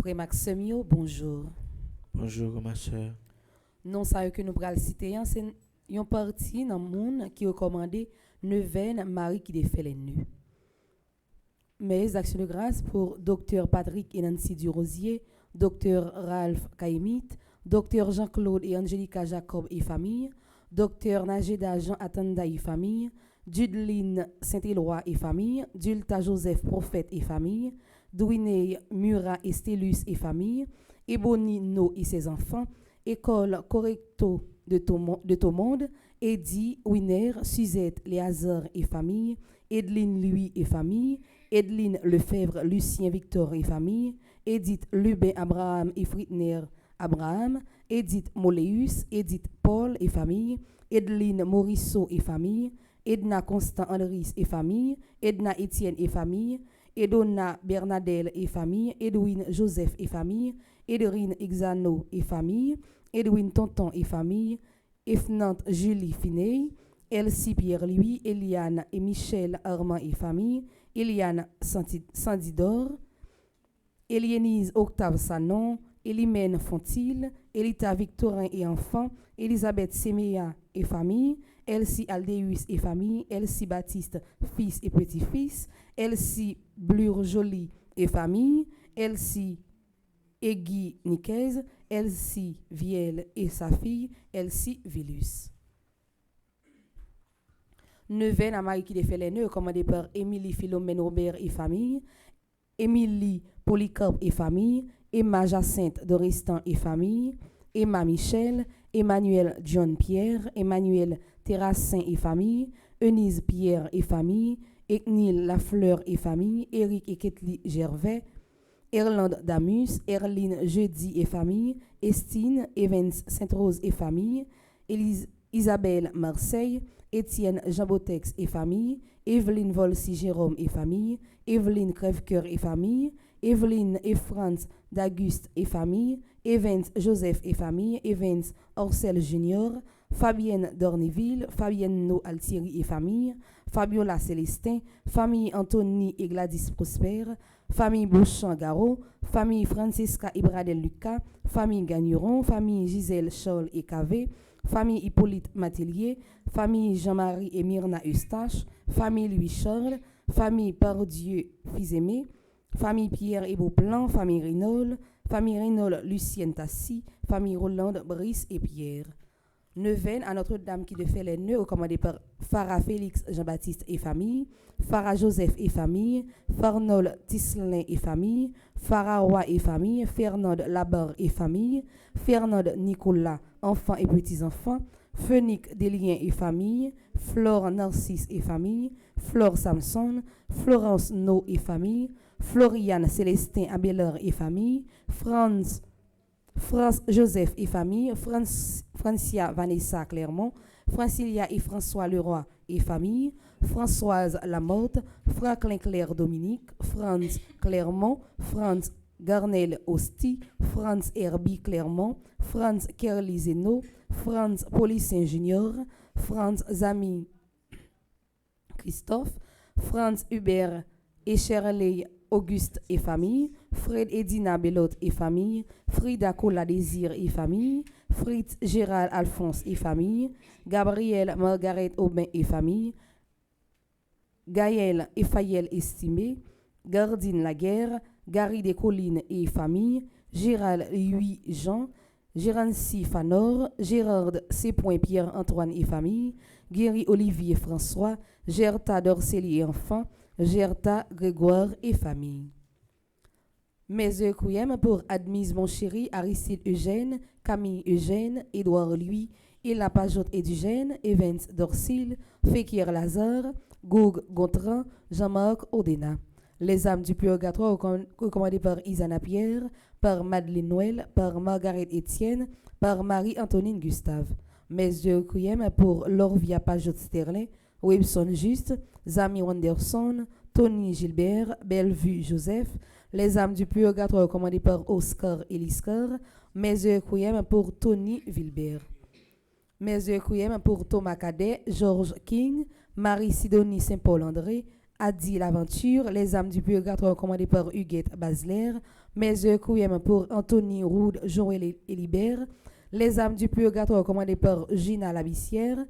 frère Maximio, bonjour. Bonjour ma soeur. Non ça que nous pral citer c'est une partie dans monde qui recommandé neuvaine Marie qui défait les nœuds. Mes actions de grâce pour Dr Patrick et Nancy Durosier, Dr Ralph Kaimit, Dr Jean-Claude et Angelica Jacob et famille, Dr Najeda Jean Atanda et famille, Judeline Saint-Éloi et famille, Dulta Joseph Prophète et famille, Douiné Murat et Stélus et famille, Ebonino et ses enfants, École Correcto de Tomonde, Eddie Winer, Suzette Léazard et famille, Edeline Louis et famille, Edeline Lefebvre, Lucien Victor et famille, Edith Lubin Abraham et Fritner Abraham, Edith Moléus, Edith Paul et famille, Edeline Morisseau et famille, Edna Constant Andris et famille, Edna Étienne et famille, Edona Bernadelle et famille, Edwin Joseph et famille, Edrine Exano et famille, Edwin Tonton et famille, Efnante Julie Finey, Elsie Pierre-Louis, Eliane et Michel Armand et famille, Eliane Sandidor, Eliénise Octave Sanon, Elimène Fontil, Elita Victorin et enfants, Elisabeth Seméa et famille, Elsie Aldéus et famille, Elsie Baptiste fils et petit-fils, Elsie Blure-Joly et famille, Elsie Egui Niquez, Elsie Viel et sa fille, Elsie Vilus. Neuvaine à Marie qui défait les nœuds, commandé par Émilie Philomène Robert et famille, Émilie Polycarpe et famille, Emma Jacinthe Doristan et famille, Emma Michel, Emmanuel John Pierre, Emmanuel Terrassin et famille, Eunice Pierre et famille, Eknil Lafleur et famille, Éric et Ketli Gervais, Erland Damus, Erline Jeudi et famille, Estine Evans Sainte-Rose et famille, Isabelle Marseille, Étienne Jean-Botex et famille, Evelyne Volsi Jérôme et famille, Evelyne Crèvecoeur et famille, Evelyne et Franz d'Auguste et famille, Evans Joseph et famille, Evans Orcel Junior, Fabienne Dorneville, Fabienne No Altieri et famille, Fabiola Célestin, famille Anthony et Gladys Prosper, famille Beauchamp-Garot, famille Francisca et Bradel Lucas, famille Gagneron, famille Gisèle Charles et Cavé, famille Hippolyte Matillier, famille Jean-Marie et Myrna Eustache, famille Louis Charles, famille Pardieu Fils-Aimé, famille Pierre et Beauplan, famille Reynol Lucienne Tassi, famille Roland Brice et Pierre. Neuvaine à Notre-Dame qui défait les nœuds, commandé par Farah Félix Jean-Baptiste et famille, Farah Joseph et famille, Farnol Tislin et famille, Farah Roy et famille, Fernande Labarre et famille, Fernande Nicolas, enfants et petits-enfants, Phénique Delien et famille, Flore Narcisse et famille, Flore Samson, Florence No et famille, Floriane Célestin Abelard et famille, France Joseph et famille, Francia Vanessa Clermont, Francilia et François Leroy et famille, Françoise Lamotte, Franklin Claire Dominique, Franz Clermont, Franz Garnel Osti, Franz Herbie Clermont, Franz Kerli Zeno, Franz Policin Junior, Franz Zami Christophe, Franz Hubert et Shirley Auguste et famille, Fred Edina Belote et famille, Frida Cola Désir et famille, Fritz Gérald Alphonse et famille, Gabriel Margaret Aubin et famille, Gaël et Fayel Estimé, Gardine Laguerre, Gary Descollines et famille, Gérald Louis Jean, Gérancy Fanor, Gérard C. Pierre-Antoine et famille, Guéry Olivier François, Gerta Dorceli et enfants, Gerta Grégoire et famille. Mes œufs pour Admise mon chéri, Aristide Eugène, Camille Eugène, Édouard Louis, Ella Pajotte Edugène, Evans Dorcil, Fekir Lazare, Goug Gontran, Jean-Marc Odena. Les âmes du purgatoire recommandées par Isana Pierre, par Madeleine Noël, par Margaret Étienne, par Marie-Antonine Gustave. Mes œufs pour Lorvia Pajotte Sterling, Webson Juste, Zami Wanderson, Tony Gilbert, Bellevue Joseph, les âmes du purgatoire recommandées par Oscar Eliscar, mes œufs pour Tony Vilbert. Mes œufs pour Thomas Cadet, George King, Marie Sidonie Saint-Paul-André, Adi l'Aventure, Les âmes du purgatoire commandées par Huguette Basler, Mes heures Couyem pour Anthony Roud, Joël Elibert, Les âmes du purgatoire commandées par Gina Labissière,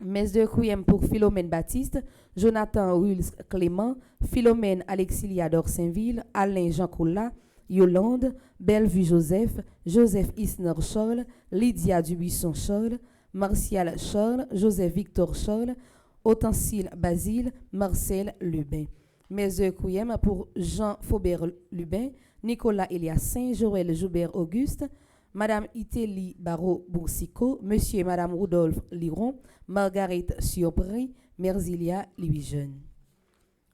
Mes heures Couyem pour Philomène Baptiste, Jonathan Rules Clément, Philomène Alexilia d'Orsainville, Alain Jean Colla, Yolande, Bellevue Joseph, Joseph Isner Charles, Lydia Dubuisson Charles, Martial Charles, Joseph Victor Charles, Autensile Basile, Marcel Lubin. Mes heures Couyem pour Jean Faubert Lubin, Nicolas Eliassin, Joël Joubert Auguste, Madame Itélie Barrault Boursicot, Monsieur et Madame Rodolphe Liron, Margaret Surpris, Merzilia Louis Jeune.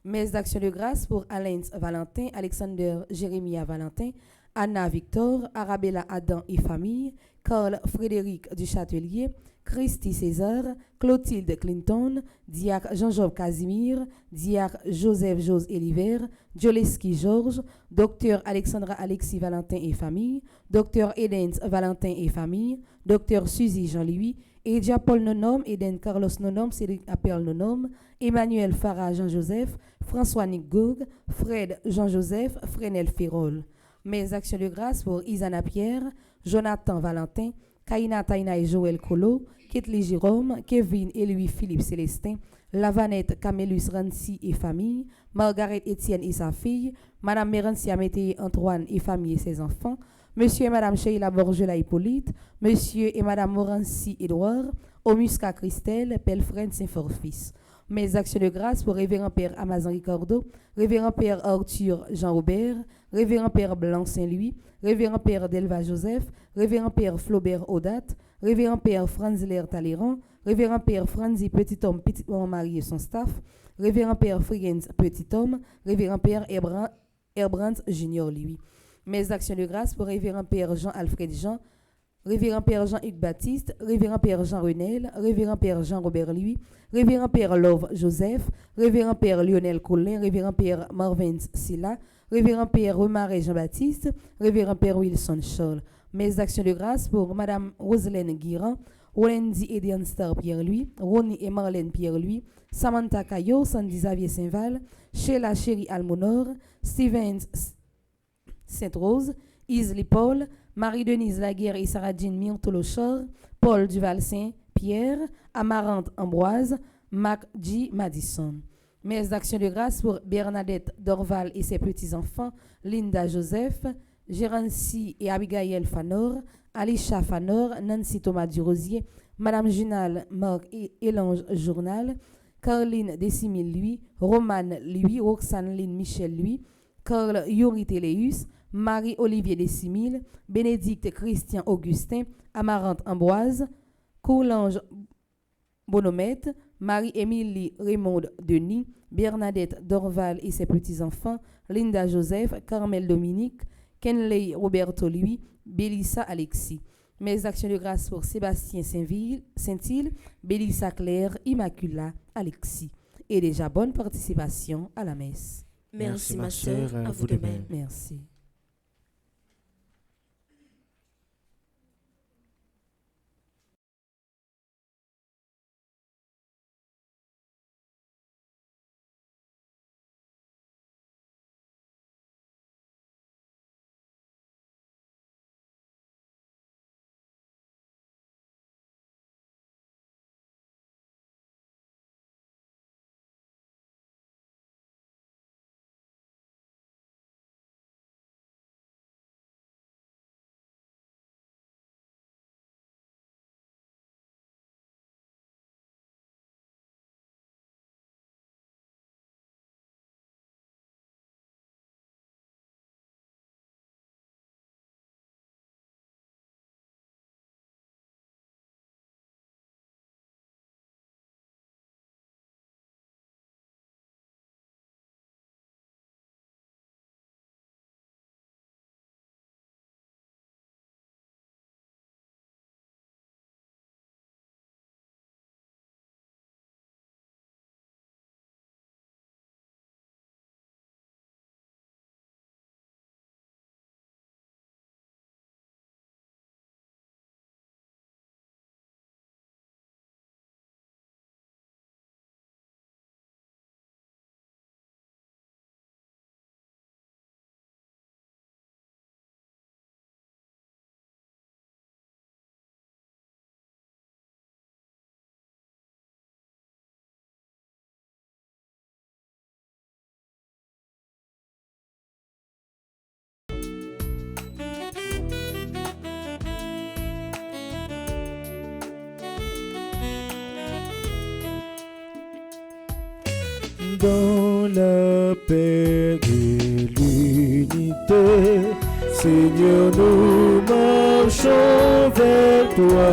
Mes actions de grâce pour Alain Valentin, Alexander Jérémia Valentin, Anna Victor, Arabella Adam et famille, Carl Frédéric du Châtelier, Christy César, Clotilde Clinton, Diacre Jean-Job Casimir, Diacre Joseph Jose Eliver, Joleski Georges, Docteur Alexandra Alexis Valentin et famille, Docteur Edens Valentin et famille, Docteur Suzy Jean-Louis, Edia Paul Nonom, Eden Carlos Nonom, Cédric Appel Nonom, Emmanuel Farah Jean-Joseph, François Nick Goug, Fred Jean-Joseph, Fresnel Ferrol. Mes actions de grâce pour Isana Pierre, Jonathan Valentin, Kaina Taina et Joël Colo, Ketli Jérôme, Kevin et Louis-Philippe Célestin, Lavanette Camélus Rancy et famille, Margaret Étienne et sa fille, Madame Mérancia Mété Antoine et famille et ses enfants, Monsieur et Madame Sheila Borgela Hippolyte, Monsieur et Madame Morancy Édouard, Omusca Christelle, Pelfren Saint-Forfils. Mes actions de grâce pour Révérend Père Amazon Ricardo, Révérend Père Arthur Jean-Robert, Révérend Père Blanc Saint-Louis, Révérend Père Delva Joseph, Révérend Père Flaubert Audat, Révérend Père Franzler Talleyrand, Révérend Père Franzi Petit-Homme, Petit-Homme marié et son staff, Révérend Père Frigens Petit-Homme, Révérend Père Herbrandt Junior lui. Mes actions de grâce pour Révérend Père Jean-Alfred Jean, Révérend Père Jean-Hugues Baptiste, Révérend Père Jean Renel, Révérend Père Jean-Robert Louis, Révérend Père Love Joseph, Révérend Père Lionel Collin, Révérend Père Marvin Silla, Révérend Père Romaret Jean-Baptiste, Révérend Père Wilson Charles. Mes actions de grâce pour Madame Roselaine Guiran, Wendy Edian Star Pierre-Louis, Ronnie et Marlène Pierre-Louis, Samantha Caillot, Sandy Xavier Saint-Val, Sheila Chéri Almonor, Stevens Sainte-Rose, Isli Paul, Marie-Denise Laguerre et Sarah-Jean Myrtolochor, Paul Duval-Saint-Pierre, Amarante Ambroise, Mac G. Madison. Mes actions de grâce pour Bernadette Dorval et ses petits-enfants, Linda Joseph, Gérancy et Abigail Fanor, Alicia Fanor, Nancy Thomas Durosier, Madame Junal Marc et Elange Journal, Caroline Décimile Lui, Romane Lui, Roxane Lynn Michel Lui, Carl Yuri Téléus, Marie-Olivier Décimile, Bénédicte Christian Augustin, Amarante Ambroise, Coulange Bonomette, Marie-Émilie Raymond Denis, Bernadette Dorval et ses petits-enfants, Linda Joseph, Carmel Dominique, Kenley Roberto Louis, Bélissa Alexis. Mes actions de grâce pour Sébastien Saint-Île, Bélissa Claire, Immacula Alexis. Et déjà bonne participation à la messe. Merci ma sœur, à vous de même. Merci. dans la paix et l'unité. Seigneur, nous marchons vers toi.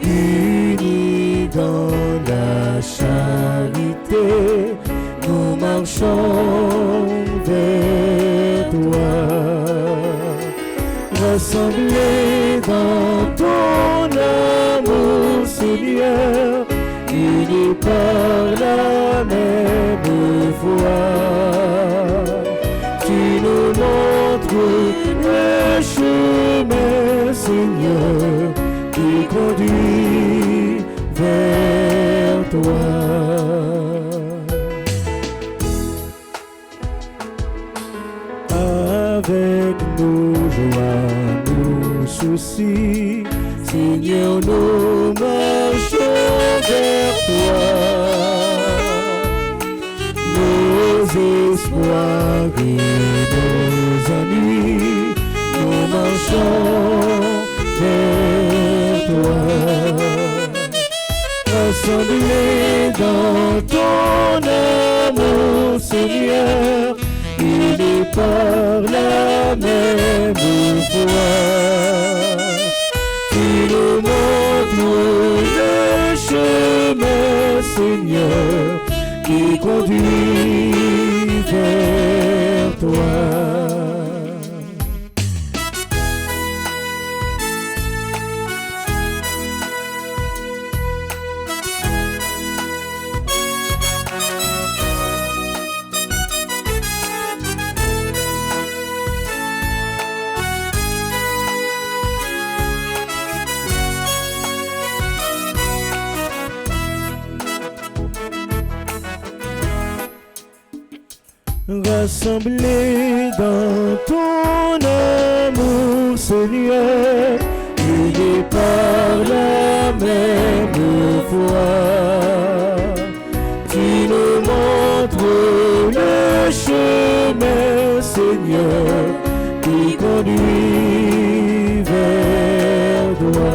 Unis dans la charité, nous marchons vers toi. Rassemblés dans ton amour, Seigneur, unis par la même foi. Tu nous montres le chemin, Seigneur, qui conduit vers toi. Avec nos joies, nos soucis, Seigneur, nous marchons vers toi. Nos espoirs et nos ennuis, nous marchons vers toi. Rassemblés dans ton amour, Seigneur, unis par la même foi. Tu nous montres le chemin, Seigneur, qui conduit vers toi. Rassemblés dans ton amour, Seigneur, unis par la même foi. Tu nous montres le chemin, Seigneur, qui conduit vers toi.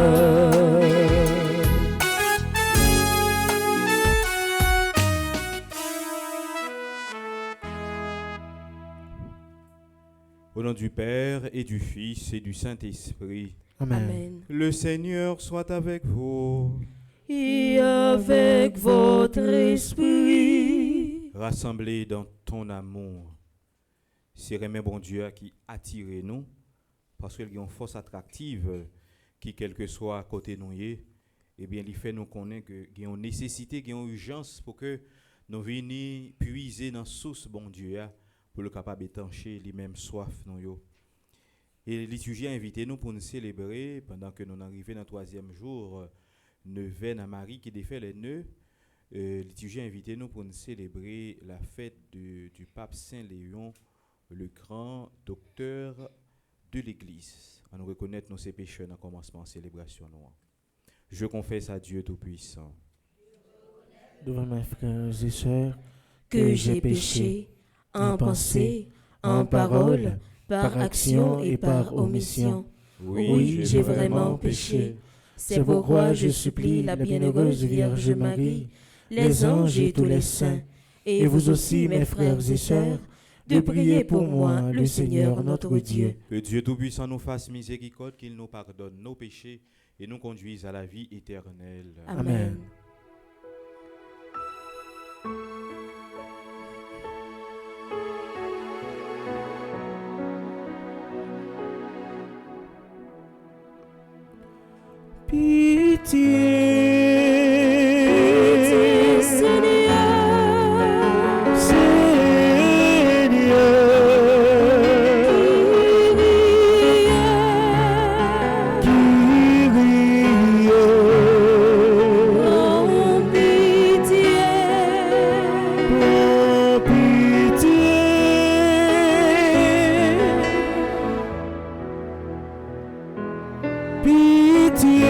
Au nom du Père et du Fils et du Saint-Esprit. Amen. Le Seigneur soit avec vous. Et avec votre esprit. Rassemblés dans ton amour. C'est vraiment bon Dieu qui attire nous, parce qu'il y a une force attractive qui, quel que soit à côté de nous, eh bien, il fait nous connaître qu'il y a une nécessité, qu'il y a une urgence pour que nous venions puiser dans la source bon Dieu pour le capable d'étancher les mêmes soif nous yo. Et liturgie a invité nous pour nous célébrer pendant que nous arrivons dans le 3e jour neuvaine à Marie qui défait les nœuds. Liturgie a invité nous pour nous célébrer la fête du pape Saint Léon, le grand docteur de l'Église. À nous reconnaître nos péchés dans le commencement de célébration. Je confesse à Dieu Tout-Puissant. Devant mes frères et sœurs, que j'ai péché en pensée, en parole, par action et par omission. Oui, j'ai vraiment péché. C'est pourquoi je supplie la bienheureuse Vierge Marie, les anges et tous les saints, et vous aussi, mes frères et sœurs, de prier pour moi, le Seigneur notre Dieu. Que Dieu Tout-Puissant nous fasse miséricorde, qu'il nous pardonne nos péchés et nous conduise à la vie éternelle. Amen. Pitié, Seigneur, Seigneur, Kyrie, oh pitié, oh pitié, pitié.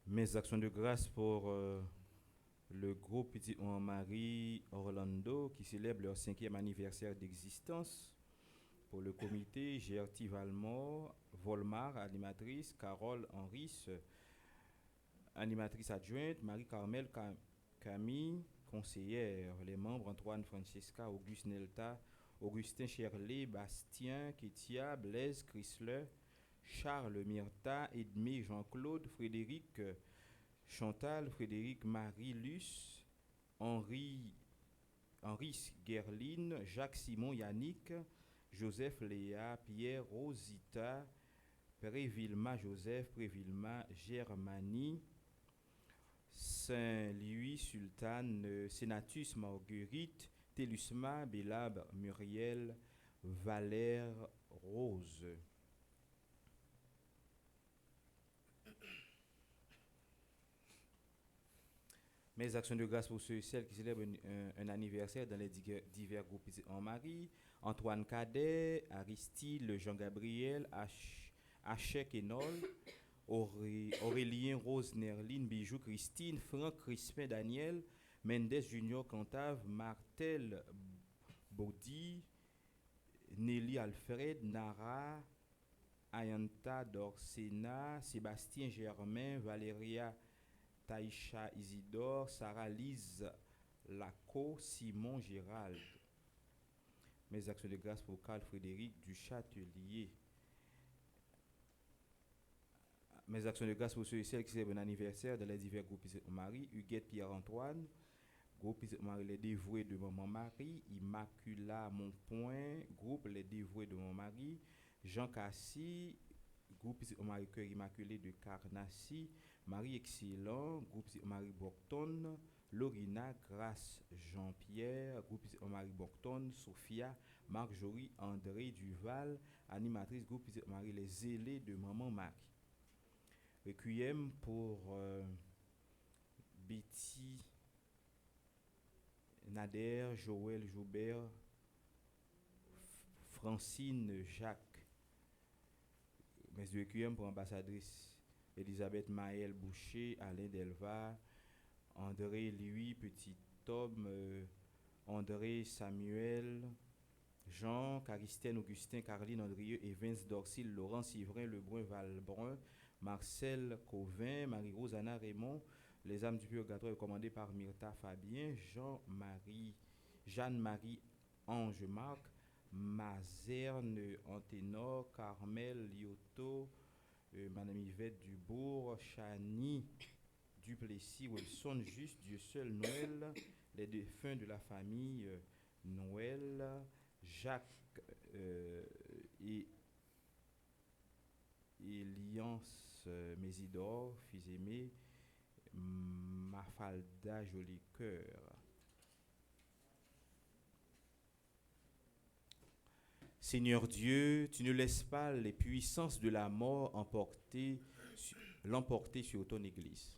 Mes actions de grâce pour le groupe Petit Marie Orlando qui célèbre leur 5e anniversaire d'existence. Pour le comité, Gertie Valmore, Volmar, animatrice, Carole Henris, animatrice adjointe, Marie-Carmel Camille, conseillère. Les membres Antoine Francesca, Auguste Nelta, Augustin Cherlet, Bastien, Kétia, Blaise, Chrysler, Charles Myrta, Edmé, Jean-Claude, Frédéric, Chantal, Frédéric, Marie-Luce, Henri Guerline, Jacques Simon, Yannick, Joseph Léa, Pierre, Rosita, Prévilma Joseph, Prévilma Germanie, Saint-Louis Sultane, Sénatus Marguerite, Télusma, Bélab, Muriel, Valère, Rose. Mes actions de grâce pour ceux et celles qui célèbrent un anniversaire dans les divers groupes en Marie. Antoine Cadet, Aristide, Jean-Gabriel, Achek Enol, Aurélien, Rose, Nerline, Bijou, Christine, Franck, Crispin, Daniel, Mendes Junior, Cantave, Martel, Baudy, Nelly Alfred, Nara, Ayanta, Dorsena, Sébastien Germain, Valéria, Taïcha Isidore, Sarah Lise Laco, Simon Gérald. Mes actions de grâce pour Carl Frédéric du Châtelier. Mes actions de grâce pour ceux et celles qui célèbrent un anniversaire dans les divers groupes Marie, Huguette Pierre-Antoine, groupe Marie Les Dévoués de Maman Marie, Immacula Monpoint, groupe Les Dévoués de Maman Marie, Jean Cassis, groupe Marie Cœur Immaculé de Carnacy, Marie Excellent, groupe Marie Bocton, Lorina, Grâce Jean-Pierre, groupe Marie Bocton, Sophia, Marjorie, André Duval, animatrice groupe Marie Les Zélés de Maman Marie. Requiem pour Betty, Nader, Joël Joubert, Francine Jacques. Mes requiem pour ambassadrice Elisabeth Maël Boucher, Alain Delva, André Louis Petit Tom, André Samuel, Jean, Caristène Augustin, Caroline Andrieux, Evans Dorsil, Laurent Sivrin, Lebrun Valbrun, Marcel Covin, Marie-Rose Anna Raymond, Les âmes du purgatoire commandées par Myrta Fabien, Jeanne-Marie Ange Marc, Mazerne Anténor, Carmel Lyoto, Madame Yvette Dubourg, Chani Duplessis, Wilson Juste, Dieu seul, Noël, les défunts de la famille Noël, Jacques et Eliance Mésidor, fils aimé, Mafalda Joli Cœur. Seigneur Dieu, tu ne laisses pas les puissances de la mort l'emporter sur ton Église,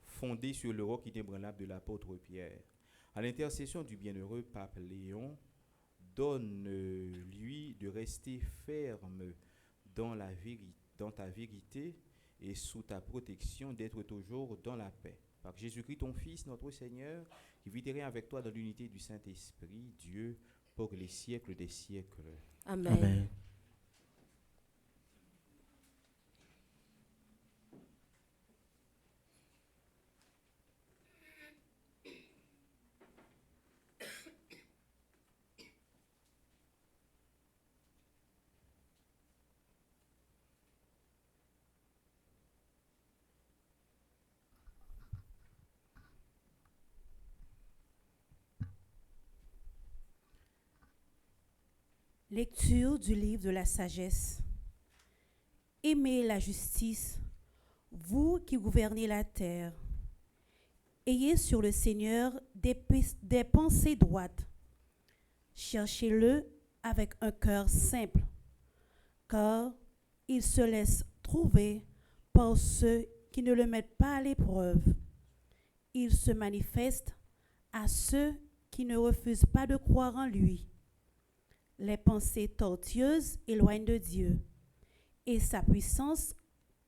fondée sur le roc inébranlable de l'apôtre Pierre. À l'intercession du bienheureux pape Léon, donne-lui de rester ferme dans ta vérité et sous ta protection, d'être toujours dans la paix. Par Jésus-Christ, ton Fils, notre Seigneur, qui vit et règne avec toi dans l'unité du Saint-Esprit, Dieu, pour les siècles des siècles. Amen. Amen. Lecture du livre de la sagesse. Aimez la justice, vous qui gouvernez la terre. Ayez sur le Seigneur des pensées droites. Cherchez-le avec un cœur simple, car il se laisse trouver par ceux qui ne le mettent pas à l'épreuve. Il se manifeste à ceux qui ne refusent pas de croire en lui. Les pensées tortueuses éloignent de Dieu, et sa puissance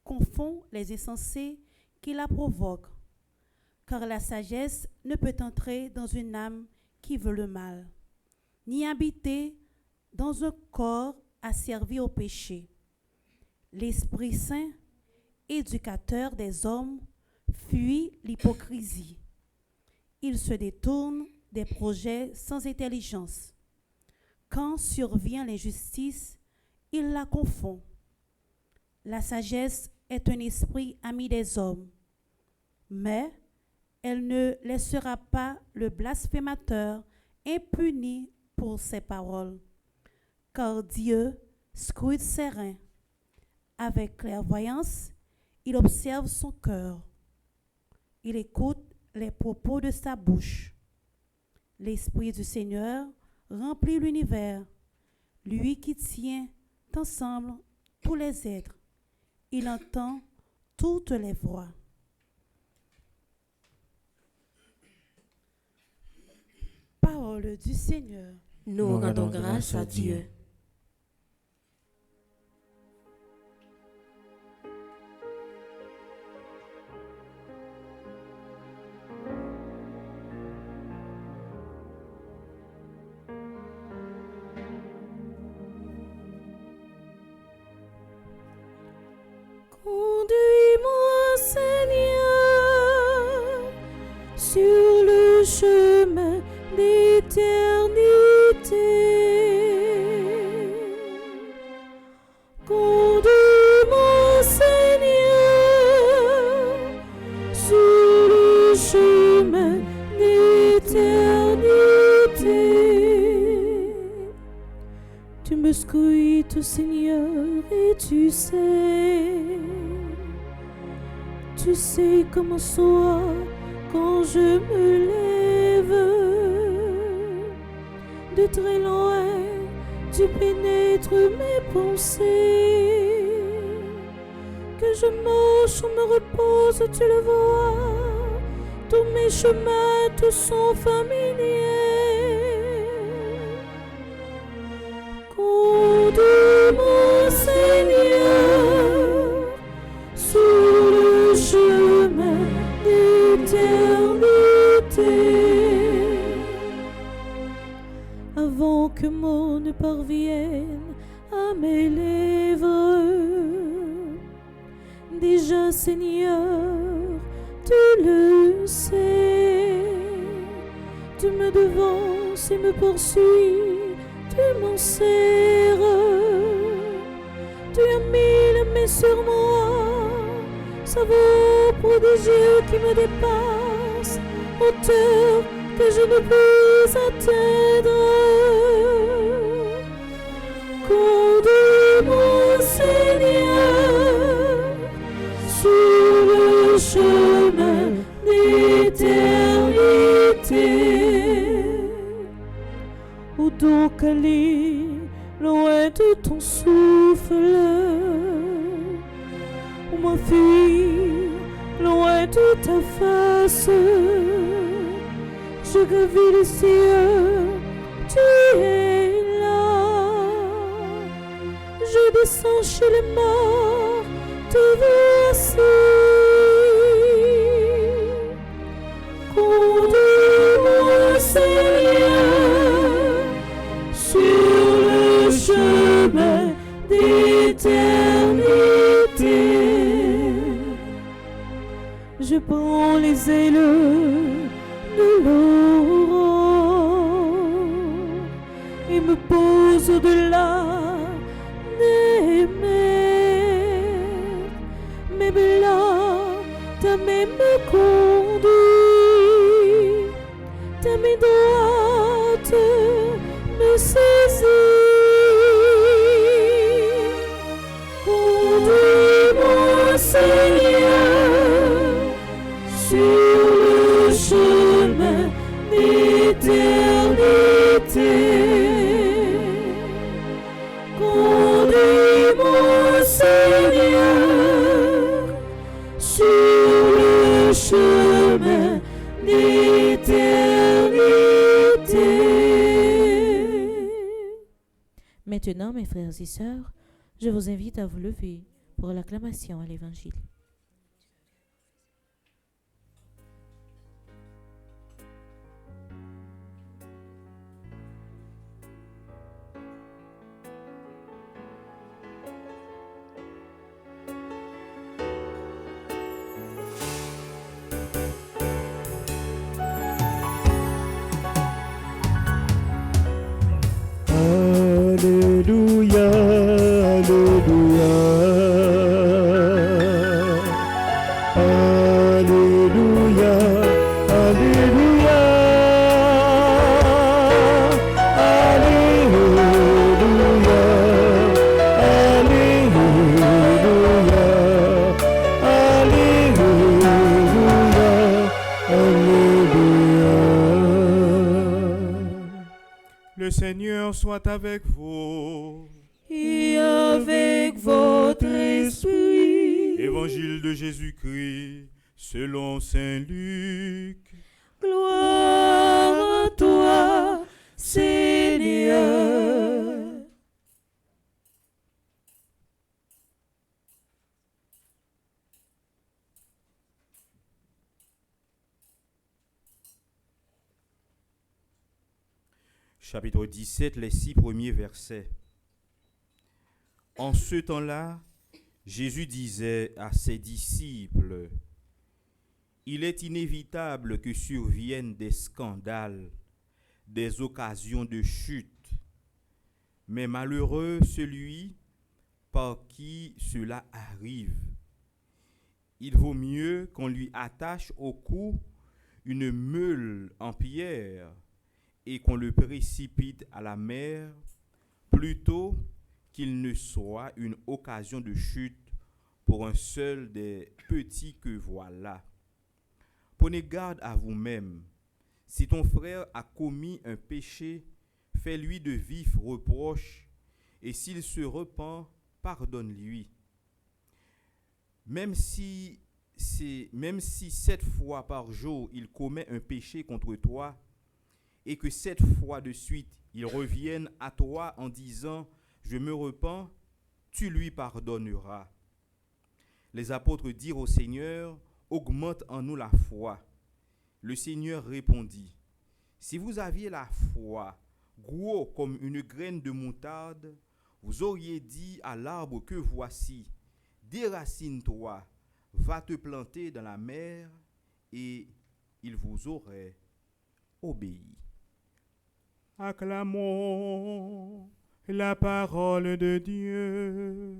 confond les insensés qui la provoque, car la sagesse ne peut entrer dans une âme qui veut le mal, ni habiter dans un corps asservi au péché. L'Esprit Saint, éducateur des hommes, fuit l'hypocrisie. Il se détourne des projets sans intelligence. Quand survient l'injustice, il la confond. La sagesse est un esprit ami des hommes, mais elle ne laissera pas le blasphémateur impuni pour ses paroles, car Dieu scrute ses reins. Avec clairvoyance, il observe son cœur. Il écoute les propos de sa bouche. L'Esprit du Seigneur remplit l'univers, lui qui tient ensemble tous les êtres. Il entend toutes les voix. Parole du Seigneur. Nous rendons grâce à Dieu. Conduis-moi, Seigneur, sur le chemin d'éternité. Conduis-moi, Seigneur, sur le chemin d'éternité. Tu me scrutes, Seigneur, et tu sais comment soit quand je me lève. De très loin, tu pénètres mes pensées. Que je marche ou me repose, tu le vois. Tous mes chemins te sont familiers. Conduis-moi, Seigneur, sur le chemin d'éternité. Avant que mon ne parvienne à mes lèvres, déjà, Seigneur, tu le sais. Tu me devances et me poursuis, tu m'enserres. Tu as mis la main sur moi, saveur prodigieux qui me dépasse, hauteur que je ne peux atteindre. Conduis-moi, Seigneur, sur le chemin d'éternité. Ô doux câlin, loin de ton souffle, où m'enfuir, loin de ta face. Je gravis les cieux, tu es là. Je descends chez les morts, te voici. Conduis-moi, Seigneur, sur le chemin d'éternité. Je prends les ailes de l'aurore et me pose au-delà des mers. Même là, ta main me conduit, ta main droite me saisit. Conduis-moi, Seigneur, sur le chemin d'éternité. Conduis-moi, Seigneur, sur le chemin d'éternité. Maintenant, mes frères et sœurs, je vous invite à vous lever pour l'acclamation à l'Évangile. Le Seigneur soit avec vous. Et avec votre esprit. Évangile de Jésus-Christ selon Saint Luc. Gloire à toi, Seigneur. Chapitre 17, les 6 premiers versets. En ce temps-là, Jésus disait à ses disciples, « Il est inévitable que surviennent des scandales, des occasions de chute, mais malheureux celui par qui cela arrive. Il vaut mieux qu'on lui attache au cou une meule en pierre et qu'on le précipite à la mer, plutôt qu'il ne soit une occasion de chute pour un seul des petits que voilà. Prenez garde à vous-même. Si ton frère a commis un péché, fais-lui de vifs reproches, et s'il se repent, pardonne-lui. Même si 7 fois par jour il commet un péché contre toi, et que 7 fois de suite il revienne à toi en disant « Je me repens », tu lui pardonneras. Les apôtres dirent au Seigneur « Augmente en nous la foi ». Le Seigneur répondit « Si vous aviez la foi, gros comme une graine de moutarde, vous auriez dit à l'arbre que voici, déracine-toi, va te planter dans la mer, et il vous aurait obéi. » Acclamons la parole de Dieu.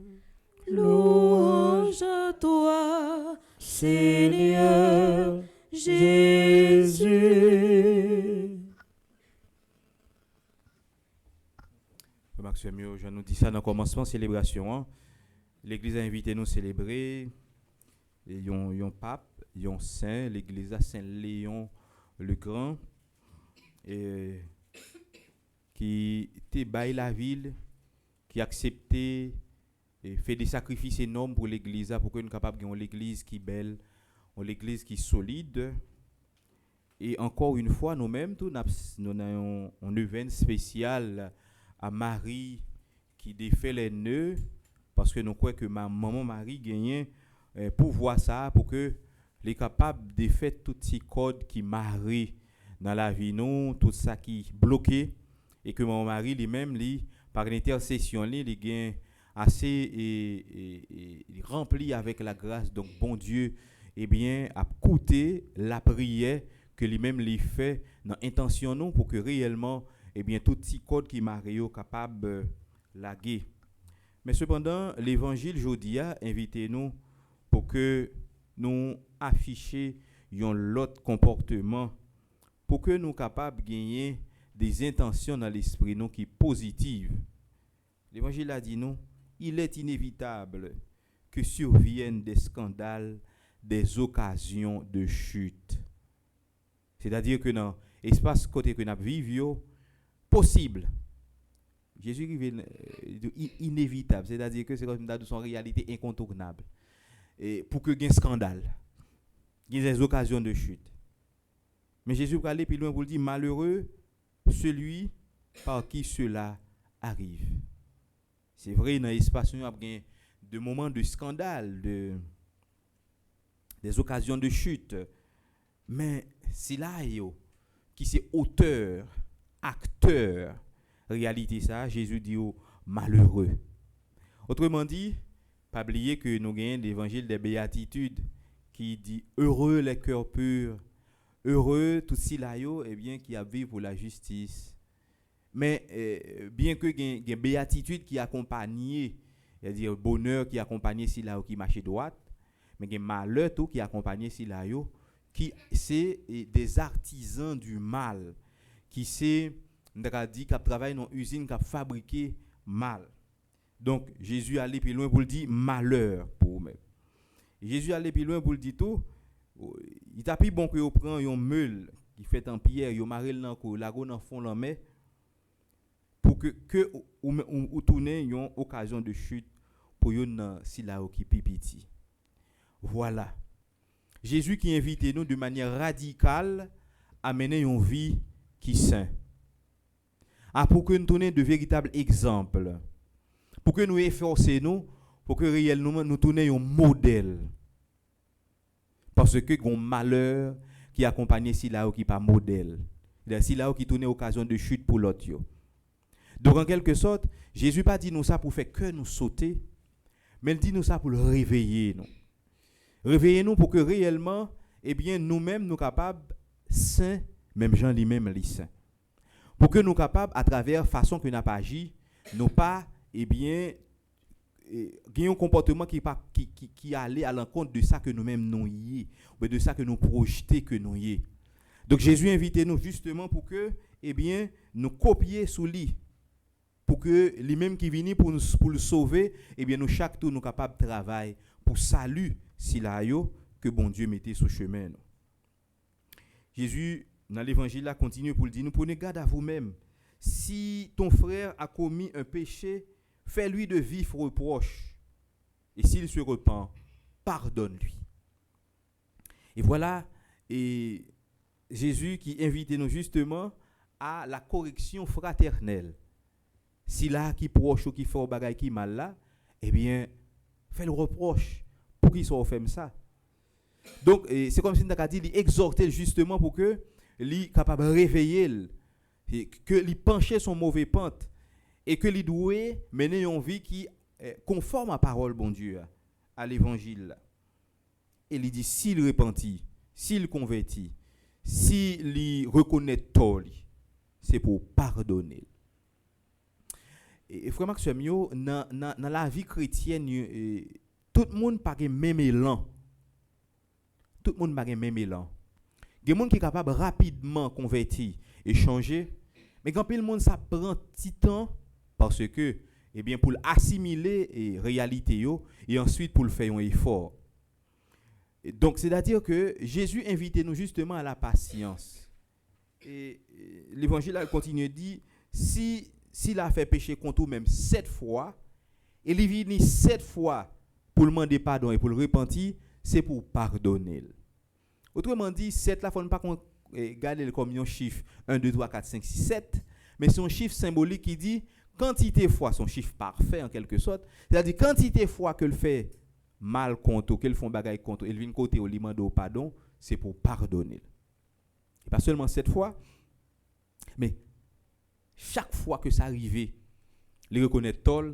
Louange à toi, Seigneur Jésus. Maxime, je nous dis ça dans le commencement de célébration. L'Église a invité nous à célébrer. Il y a un pape, il y a un saint, l'Église a Saint Léon le Grand, et qui était bail la ville, qui acceptait et fait des sacrifices énormes pour l'Église, pour que nous capable d'avoir l'Église qui est belle, l'Église qui est solide. Et encore une fois, nous-mêmes, nous avons un événement spécial à Marie qui défait les nœuds, parce que nous croyons que ma maman Marie gagne pour voir ça, pour que les capables de faire tous ces codes qui marient dans la vie, nous, tout ça qui est bloqué, et que maman Marie lui-même, par l'intercession, il gagne assez et rempli avec la grâce. Donc, bon Dieu, eh bien, a coûté la prière que lui-même lui fait dans l'intention nous pour que réellement, eh bien, tout petit code qui marie capable de laguer. Mais cependant, l'évangile aujourd'hui a invité nous pour que nous affichions un autre comportement, pour que nous capables de gagner des intentions dans l'esprit nous qui positives. L'évangile a dit nous, il est inévitable que surviennent des scandales, des occasions de chute. C'est-à-dire que dans l'espace côté que nous vivons, possible. Jésus est inévitable, c'est-à-dire que c'est comme son réalité incontournable. Et pour que il y ait un scandale, il y ait des occasions de chute. Mais Jésus va aller plus loin pour dire malheureux celui par qui cela arrive. C'est vrai, dans l'espace, il y a des moments de scandale, des occasions de chute. Mais c'est là qui c'est auteur, acteur, réalité ça, Jésus dit malheureux. Autrement dit, pas oublier que nous avons l'évangile des béatitudes qui dit heureux les cœurs purs, heureux tout ceux là eh bien qui a vécu pour la justice. Mais bien que il y ait béatitude qui accompagne, c'est-à-dire bonheur qui accompagne ceux là qui marche droite, mais il y a malheur tout qui accompagne ceux là qui c'est des artisans du mal, qui c'est qui travaillent dans une usine qui a fabriqué mal. Donc Jésus allait plus loin pour le dire malheur pour eux-mêmes. Jésus allait plus loin pour le dire tout. Il t'a plus bon que vous prend une meule qui fait en pierre, vous marrez dans la go dans fond la mer pour que ou tourner une occasion de chute pour yon si là qui pipiti. Voilà. Jésus qui invite nous de manière radicale à mener une vie qui saint. Pour que nous donnions de véritables exemples. Pour que nous efforcions nous, pour que réellement nous tournions un modèle. Parce que il y a un malheur qui accompagne si là qui pas modèle. Si là qui tourne occasion de chute pour l'autre. Donc en quelque sorte, Jésus pas dit nous ça pour faire que nous sauter, mais il dit nous ça pour le réveiller nous. Réveiller nous pour que réellement nous-mêmes nous capables saints, même Jean lui-même les saints. Pour que nous capables à travers façon que nous pas agi, nous pas un comportement qui allait à l'encontre de ça que nous-mêmes nous y, ou de ça que nous projeter que nous y. Donc Jésus invite nous justement pour que nous copier sous lui, pour que lui-même qui vient pour le sauver, nous chaque tour nous capable de travailler pour salut si là que bon Dieu mettait sur chemin. Jésus dans l'évangile là continue pour le dire, nous prenez garde à vous-même. Si ton frère a commis un péché, fais-lui de vifs reproches. Et s'il se repent, pardonne-lui. Et voilà, et Jésus qui invite nous justement à la correction fraternelle. Si là qui proche ou qui fait un bagay qui mal là, fais le reproche pour qu'il soit fait ça. Donc c'est comme si on a dit, il exhortait justement pour que lui capable de réveiller, que lui pencher son mauvais pente et que lui doit mener une vie qui est conforme à la parole bon Dieu, à l'évangile. Et il dit s'il repentit, s'il convertit, s'il reconnaît tort, c'est pour pardonner. Et frère Maxime, dans la vie chrétienne, tout le monde n'a pas le même élan. Tout le monde n'a pas le même élan. Il y a des gens qui sont capables de rapidement convertir et changer. Mais quand le monde ça prend petit temps parce que pour assimiler la réalité et ensuite pour le faire un effort. Et donc c'est-à-dire que Jésus invite nous justement à la patience. Et l'évangile continue de dire s'il a fait péché contre vous même 7 fois, et il vient 7 fois pour le demander pardon et pour le repentir, c'est pour pardonner. Autrement dit, 7 là, il ne faut pas garder comme un chiffre 1, 2, 3, 4, 5, 6, 7, mais c'est un chiffre symbolique qui dit quantité de fois, son chiffre parfait en quelque sorte, c'est-à-dire quantité de fois que le fait mal contre ou qu'elle font bagaille contre, il vient côté au demande au pardon, c'est pour pardonner. Et pas seulement 7 fois, mais chaque fois que ça arrive, il reconnaît tort,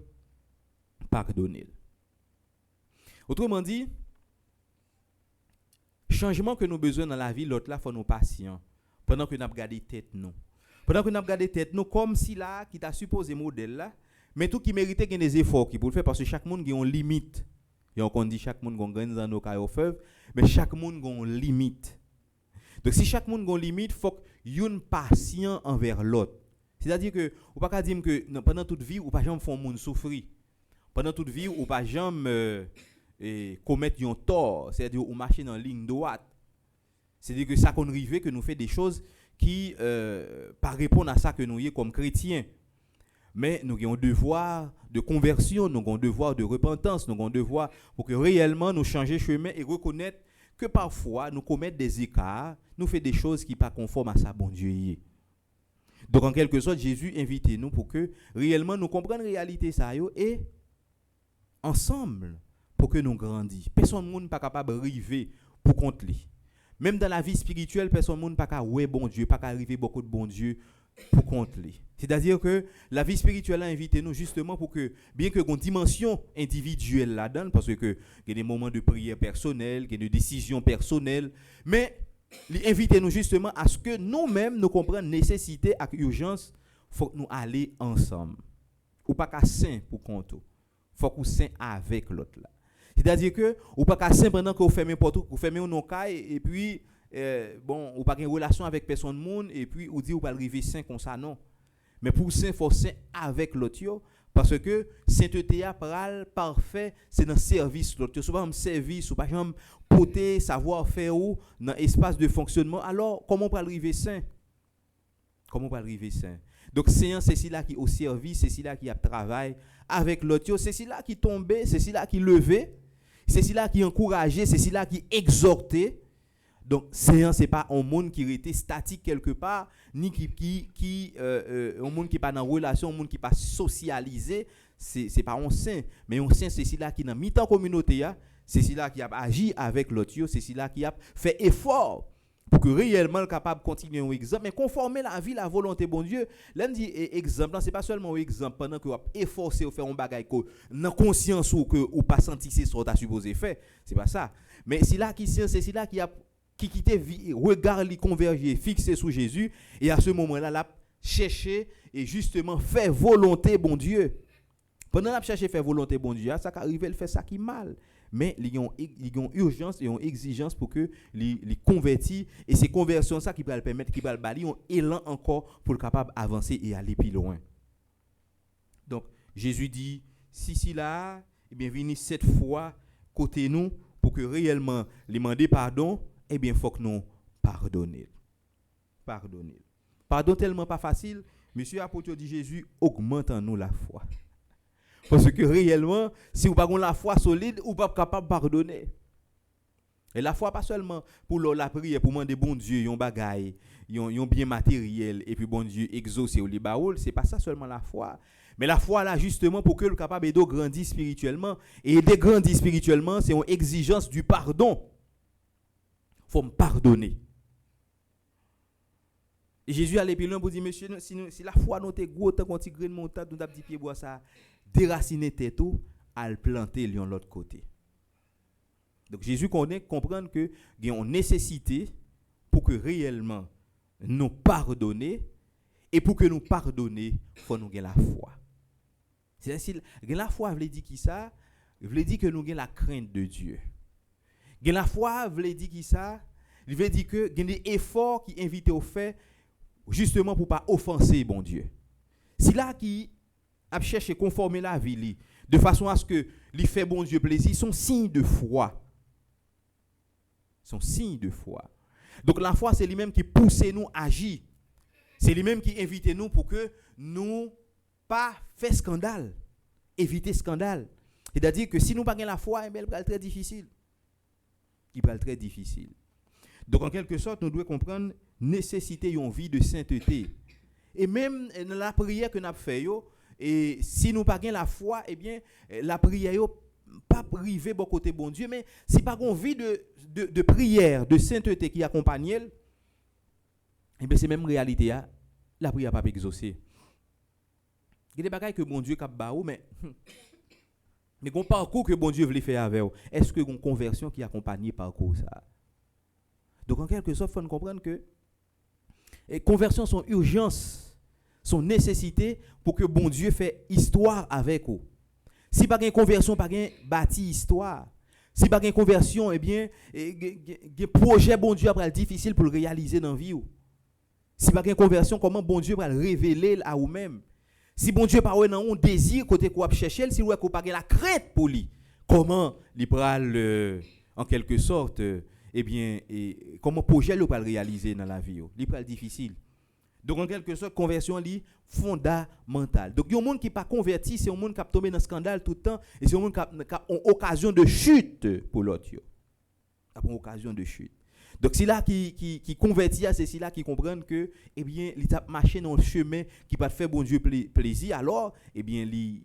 pardonner. Autrement dit, changement que nous avons besoin dans la vie, l'autre là, il faut nous patients. Pendant que nous avons gardé tête nous. Pendant que nous avons gardé tête nous, comme si là, qui t'a supposé modèle là, mais tout qui méritait qu'il y ait des efforts qui pour le faire, parce que chaque monde a une limite. Et on dit chaque monde a une graine dans nos cailloux feuves, mais chaque monde a une limite. Donc si chaque monde a une limite, il faut qu'il y ait une patience envers l'autre. C'est-à-dire que, ou pas dire que pendant toute vie, ou pas jamais faire monde souffrir. Pendant toute vie, ou pas jamais commettre un tort, c'est-à-dire ou marcher dans ligne droite. C'est-à-dire que ça qu'on arrive que nous fait des choses qui pas répondent à ça que nous y comme chrétiens. Mais nous avons un devoir de conversion, nous avons un devoir de repentance, nous avons un devoir pour que réellement nous changer chemin et reconnaître que parfois nous commettons des écarts, nous faisons des choses qui ne sont pas conformes à ça bon Dieu. Donc en quelque sorte, Jésus invite nous pour que réellement nous comprenions la réalité ça et ensemble pour que nous grandissions. Personne n'est pas capable d'arriver pour contre lui. Même dans la vie spirituelle, personne n'est pas capable de bon Dieu, pas arriver beaucoup de bon Dieu pour contre lui. C'est-à-dire que la vie spirituelle a invité nous justement pour que, bien que une dimension individuelle là-dedans, parce que il y a des moments de prière personnelle, il y a des décisions personnelles, mais il invite nous justement à ce que nous-mêmes nous comprenions nécessité et urgence, il faut que nous allions ensemble. Ou pas qu'à saint pour compte. Il faut que nous saint avec l'autre là. C'est-à-dire que ou pas qu'à saint pendant que vous faites n'importe où, vous faites un caille et puis ou pas une relation avec personne monde et puis ou dit ou pas arriver saint comme ça non. Mais pour saint faut saint avec l'autre parce que sainteté a pral parfait, c'est dans service l'autre. Souvent service ou pas jamais porter savoir faire ou dans espace de fonctionnement. Alors comment on peut arriver saint? Comment on peut arriver saint? Donc Seigneur, c'est celui-là qui au service, c'est celui-là qui a travail avec l'autre, c'est celui-là qui tombait, c'est celui-là qui levait, c'est celui-là qui encourageait, c'est celui-là qui exhortait. Donc Seigneur, c'est pas un monde qui était statique quelque part, ni un monde qui pas dans relation, un monde qui pas socialisé, c'est pas un saint, mais un saint c'est celui-là qui dans mi-temps communauté, c'est celui-là qui a agi avec l'autre, c'est celui-là qui a fait effort pour que réellement capable de continuer un exemple, mais conformer la vie, la volonté bon Dieu. Là, on dit exemple, c'est pas seulement un exemple pendant que vous efforcé à faire un bagage dans conscience ou que ou pas senti c'est ce que tu supposé faire, c'est pas ça. Mais c'est là qui c'est là qui quittait regard li converger, fixé sur Jésus et à ce moment-là, l'a chercher et justement faire volonté bon Dieu. Pendant l'a chercher faire volonté bon Dieu, ça arrive elle fait ça qui mal. Mais il y a une urgence et une exigence pour que les convertis et ces conversions ça qui va le permettre qui va le bali un élan encore pour le capable avancer et aller plus loin. Donc Jésus dit si là et bien venez cette fois côté nous pour que réellement les demander pardon et bien faut que nous pardonner. Pardon tellement pas facile, monsieur apôtre dit Jésus augmente en nous la foi. Parce que réellement, si vous n'avez pas la foi solide, vous n'êtes pas capable de pardonner. Et la foi, pas seulement pour la prière, pour demander bon Dieu, un bagaille, un bien matériel, et puis bon Dieu exaucer ou les baoul, ce n'est pas ça seulement la foi. Mais la foi, là, justement, pour que le capable de grandir spirituellement. Et de grandir spirituellement, c'est une exigence du pardon. Il faut me pardonner. Et Jésus allait plus loin pour dire, monsieur, si la foi nous est gros, tant qu'on tire une montagne, nous avons dit pied bois ça, déraciner tête tout, à le planter de l'autre côté. Donc Jésus comprendre que il y a une nécessité pour que réellement nous pardonner et pour que nous pardonner, faut nous avoir la foi. C'est-à-dire la foi veut dire qui ça? Veut dire que nous avons la crainte de Dieu. La foi veut dire qui ça? Il veut dire que il y a des efforts qui invitent au fait justement pour pas offenser bon Dieu. Si là qui a cherché conformer la vie de façon à ce que lui fait bon Dieu plaisir, sont signes de foi. Sont signes de foi. Donc la foi c'est lui-même qui pousse nous à agir. C'est lui-même qui invite nous pour que nous pas faire scandale, éviter scandale. C'est-à-dire que si nous pas la foi, il va être très difficile. Il va être très difficile. Donc en quelque sorte, nous devons comprendre nécessité d'une vie de sainteté. Et même dans la prière que nous avons fait, et si nous pas la foi, eh bien la prière pas privé bon côté bon Dieu, mais si pas une vie de prière, de sainteté qui accompagne elle, eh bien c'est même réalité la prière pas exaucée. Il y a des bagages que bon Dieu cap ba ou mais gon parcours que bon Dieu veut faire avec vous. Est-ce que une conversion qui accompagne parcours ça? Donc en quelque sorte, il faut comprendre que les conversions sont urgence, sont nécessité pour que bon Dieu fait histoire avec vous. Si pas une conversion, pas une bâti histoire. Si pas une conversion, eh bien, un projet bon Dieu après difficile pour le réaliser dans la vie. Si pas une conversion, comment bon Dieu va le révéler à vous-même? Si bon Dieu pas un désir côté quoi chercher, si vous pas la crainte pour lui, comment il va en quelque sorte eh bien, comment projet le pas réaliser dans la vie, il est difficile. Donc en quelque sorte conversion est fondamentale. Donc il y a un monde qui pas converti, c'est un monde qui a tombé dans scandale tout le temps et c'est un monde qui a une occasion de chute pour l'autre. Une occasion de chute. Donc c'est là qui convertit, c'est là qui comprennent que eh bien il t'a marché dans le chemin qui va faire bon Dieu plaisir, alors eh bien il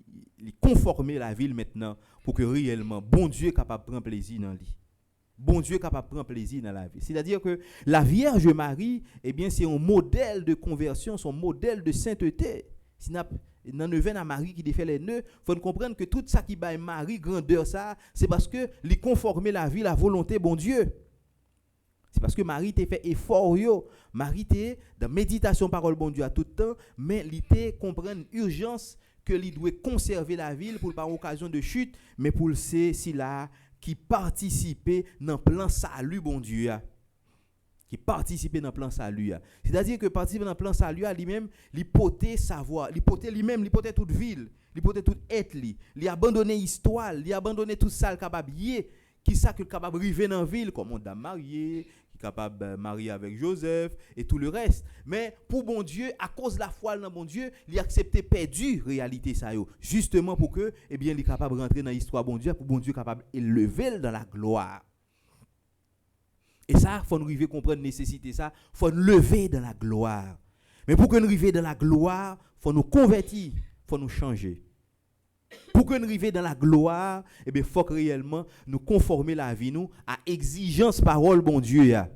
conformer la ville maintenant pour que réellement bon Dieu est capable de prendre plaisir dans lui. Bon Dieu est capable de prendre plaisir dans la vie. C'est-à-dire que la Vierge Marie, eh bien, c'est un modèle de conversion, son modèle de sainteté. Si dans neuvaine à Marie qui défait les nœuds, il faut comprendre que tout ça qui bat Marie, grandeur ça, c'est parce que lui conformer la vie, la volonté, bon Dieu. C'est parce que Marie t'a fait effort, Marie t'a dans méditation, parole, bon Dieu à tout temps, mais il t'a comprendre l'urgence que lui doit conserver la ville pour pas occasion de chute, mais pour le si là qui participait dans le plan salut, bon Dieu. Qui participait dans le plan salut. C'est-à-dire que participer dans le plan salut, lui-même, il potait savoir, il potait lui-même, il potait toute ville, il potait tout être, il abandonné l'histoire, il abandonné tout ça, le capable, qui ça que capable arriver dans la ville, comme on dame marié, qui est capable de marier avec Joseph et tout le reste. Mais pour bon Dieu, à cause de la foi dans bon Dieu, il a accepté perdu réalité ça yo. Justement pour que il est capable de rentrer dans l'histoire bon Dieu, pour bon Dieu capable élever dans la gloire. Et ça, faut nous arriver comprendre nécessité ça, faut nous lever dans la gloire. Mais pour que nous arrivions dans la gloire, faut nous convertir, faut nous changer. Pour que nous arrivions dans la gloire, il faut que réellement nous conformer la vie nous à exigence parole bon Dieu ya.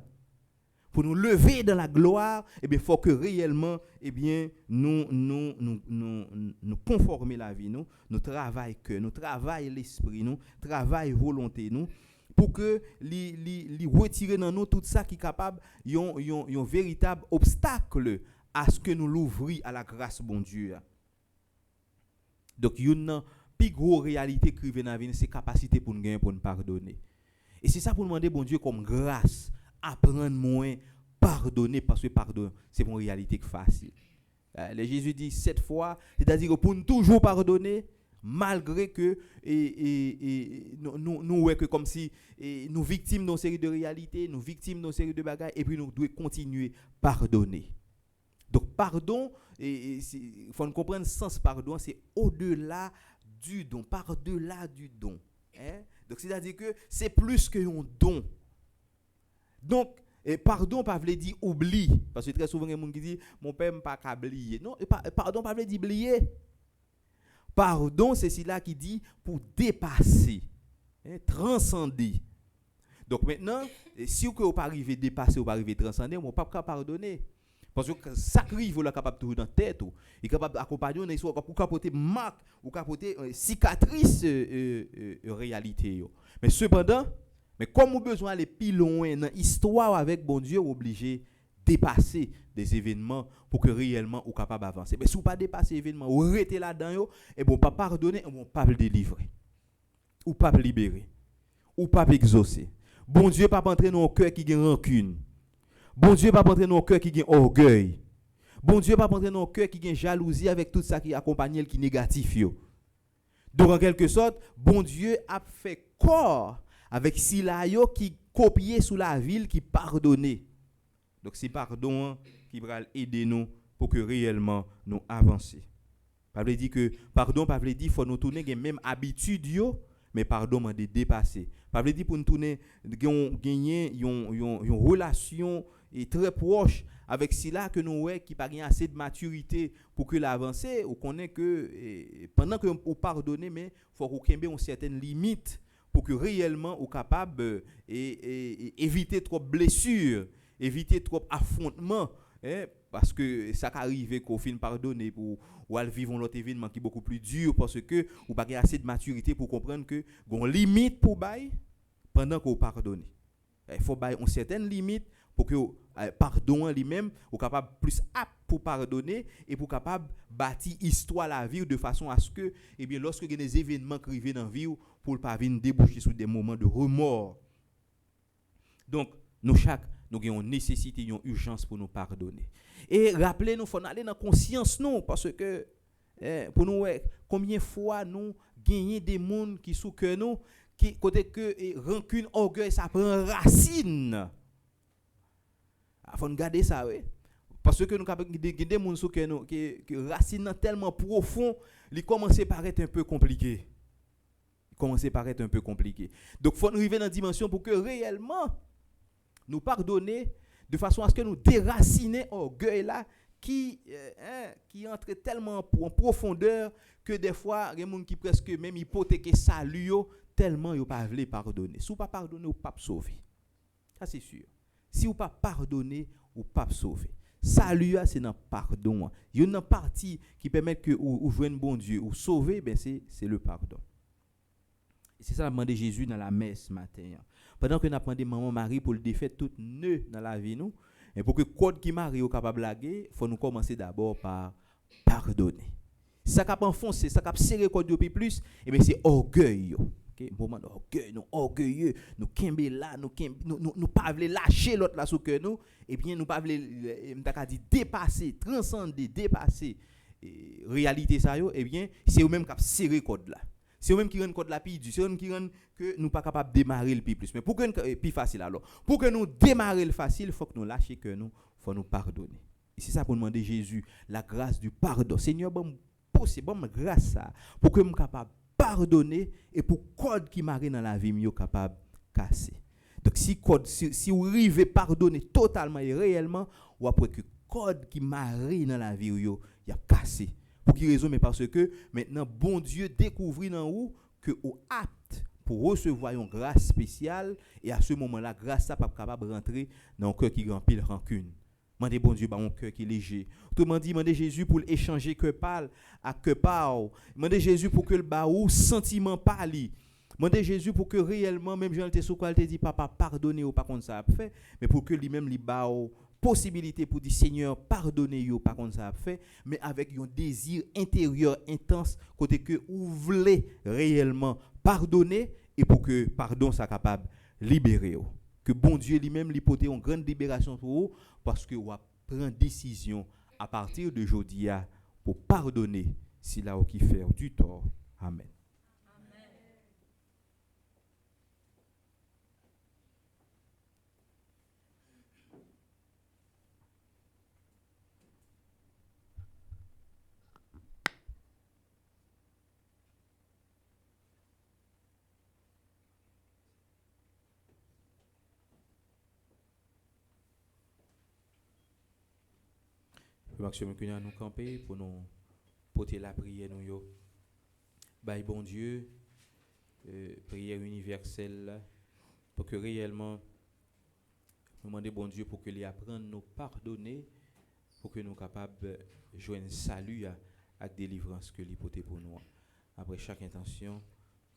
Pour nous lever dans la gloire, il faut que réellement nous conformer la vie nous travailler cœur, nous travailler l'esprit nous, travailler volonté nous pour que li retirer dans nous tout ça qui est capable un véritable obstacle à ce que nous l'ouvrir à la grâce bon Dieu. Donc une plus grosse réalité qui vient dans la vie, c'est capacité pour nous gagner pour nous pardonner. Et c'est ça pour demander bon Dieu comme grâce, apprendre moins pardonner parce que pardon, c'est une réalité facile. Le Jésus dit 7 fois, c'est-à-dire que pour nous toujours pardonner malgré que nous ouais que comme si nous victimes d'une série de réalités, nous victimes d'une série de bagages et puis nous devons continuer pardonner. Donc pardon, il faut comprendre le sens pardon, c'est au-delà du don, par-delà du don. Donc c'est-à-dire que c'est plus qu'un don. Donc pardon pas veut dire oubli, parce que très souvent il y a des gens qui disent mon père m'a pas oublier. Non, pardon pas veut dire oublier. Pardon, c'est celui-là qui dit pour dépasser, transcender. Donc maintenant, si vous n'arrivez pas arriver à dépasser ou pas arriver à transcender, vous ne pouvez pas pardonner. Parce que ça arrive, vous êtes capable de trouver dans la tête, vous êtes capable d'accompagner, vous êtes capable de marque, vous êtes capable de cicatrice réalité. Mais cependant, comme vous avez besoin d'aller plus loin dans l'histoire avec bon Dieu, vous êtes obligé dépasser des événements pour que réellement vous capable d'avancer. Mais si vous ne pas dépasser l'événement, vous restez là-dedans, et vous ne pas pardonner, vous ne pas le délivrer. Ou pas le libérer. Ou pas exaucer. Bon Dieu pas entrer dans un cœur qui a rancune. Bon Dieu pas entrer dans un cœur qui a orgueil. Bon Dieu pas entrer dans un cœur qui a jalousie avec tout ça qui accompagne le qui négatif yo. Donc en quelque sorte, bon Dieu a fait corps avec Silayo qui copiait sous la ville qui pardonnait. Donc c'est pardon qui va aider nous pour que réellement nous avancions. Pas veut dire que pardon pas veut dire faut nous tourner les mêmes habitudes yo, mais pardon m'a dépasser. Pas veut dire pour nous tourner gagner une relation et très proche avec cela que nous qui pas assez de maturité pour que l'avancer ou connaît que pendant que on pardonner mais faut qu'on ait une certaine limite pour que réellement on capable éviter trop de blessures, éviter trop affrontements, parce que ça arrive qu'au fin pardonner pour ou al vivre l'autre événement qui est beaucoup plus dur parce que ou pas assez de maturité pour comprendre que gon limite pour bail pendant qu'on pardonne. Il faut bail une certaine limite pour que pardon lui-même ou capable plus apte pour pardonner et pour capable bâtir histoire la vie de façon à ce que lorsque il y a des événements qui arrivent dans la vie pour pas venir déboucher sur des moments de remords. Donc nous avons une nécessité, une urgence pour nous pardonner. Et rappelez-nous, il faut aller dans la conscience, non, parce que pour nous, combien de fois nous gagnons des gens qui sont que nous, qui côté que rancune, orgueil, ça prend racine. Il faut garder ça, oui. Parce que nous avons des gens qui nous, qui racine tellement profond, ils commencent à paraître un peu compliqué. Donc, il faut arriver dans la dimension pour que réellement, nous pardonner de façon à ce que nous déraciner orgueil là qui entre tellement en profondeur que des fois il y a des gens qui presque même hypothéquer salut tellement ils pas veulent pardonner. Si vous pas pardonner ou pas sauver. Ça c'est sûr. Si vous pas pardonner ou pas sauver. Salut c'est dans pardon. Il y a une partie qui permet que ou joindre bon Dieu ou sauver ben c'est le pardon. Et c'est ça qu'a demandé Jésus dans la messe ce matin. Pendant que nous avons demandé maman Marie pour le défaire tout nœud dans la vie nous, et pour que code qui Marie est capable de blaguer, il faut nous commencer d'abord par pardonner. Ça cap enfoncer, ça cap serrer code de plus, et bien c'est orgueil. OK, moment d'orgueil, nous orgueilleux, nous kembe là, nous pas veut lâcher l'autre là sous que nous, et bien nous pas veut m'ta dit dépasser, transcender, dépasser réalité ça yo, et bien c'est eux même cap serrer code là. C'est eux-mêmes qui rendent code la plus dur, c'est eux-mêmes qui rendent que nous pas capable de démarrer le plus. Mais pour que nous plus facile alors, pour que nous démarrer le facile, il faut que nous lâchions que nous, faut nous pardonner. Et c'est ça pour demander Jésus la grâce du pardon. Seigneur, bon possible, bon grâce ça pour que nous capable pardonner et pour code qui m'arrive dans la vie, nous capable casser. Donc si vous arrivez pardonner totalement et réellement, ou après que code qui m'arrive dans la vie, il a cassé. Pour quelle raison? Mais parce que maintenant, bon Dieu découvre dans vous que vous êtes apte pour recevoir une grâce spéciale, et à ce moment-là, grâce ça pas capable de rentrer dans un cœur qui remplit de rancune. Mandez bon Dieu, un cœur qui est léger. Autrement dit, mandez Jésus pour échanger que parle à que parle. Mandez Jésus pour que le baou sentiment parle. Mandez Jésus pour que réellement, même Jean te sous quoi te dit papa pardonnez ou pas contre ça a fait, mais pour que lui-même li baou possibilité pour dire Seigneur pardonnez yo pas contre ça a fait, mais avec un désir intérieur intense côté que vous voulez réellement pardonner et pour que pardon soit capable libérer. Que bon Dieu lui-même lui porte une grande libération pour vous parce que vous prend décision à partir de aujourd'hui pour pardonner si là qui fait du tort. Amen. Maximum que nous camper pour nous porter la prière nous yo. Bye bon Dieu, prière universelle pour que réellement nous demander bon Dieu pour que lui apprenne nous pardonner pour que nous capables de joindre salut à délivrance que lui porter pour nous. Après chaque intention,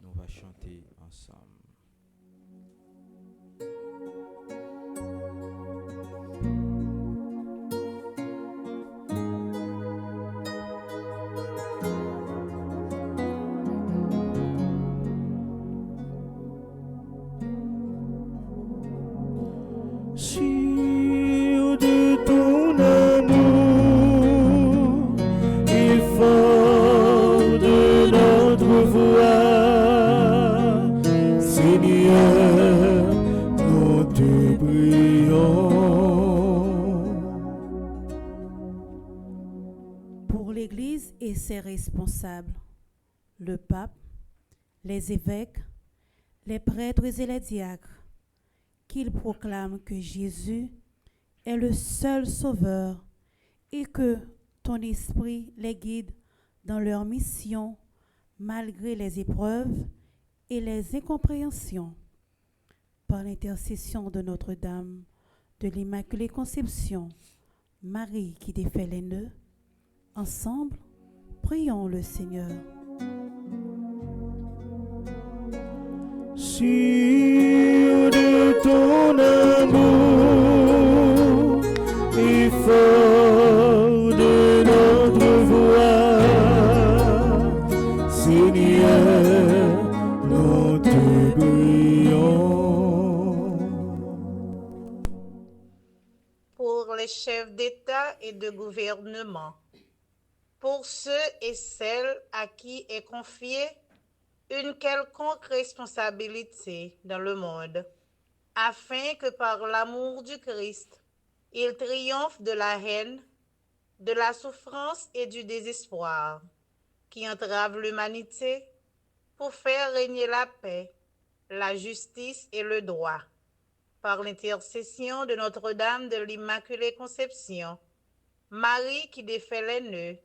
nous va chanter ensemble. Ses responsables, le pape, les évêques, les prêtres et les diacres, qu'ils proclament que Jésus est le seul sauveur et que ton esprit les guide dans leur mission malgré les épreuves et les incompréhensions. Par l'intercession de Notre-Dame de l'Immaculée Conception, Marie qui défait les nœuds, ensemble, prions le Seigneur. Sur de ton amour et fort de notre voix, Seigneur, nous te prions. Pour les chefs d'État et de gouvernement, pour ceux et celles à qui est confiée une quelconque responsabilité dans le monde, afin que par l'amour du Christ, ils triomphent de la haine, de la souffrance et du désespoir qui entravent l'humanité pour faire régner la paix, la justice et le droit. Par l'intercession de Notre-Dame de l'Immaculée Conception, Marie qui défait les nœuds,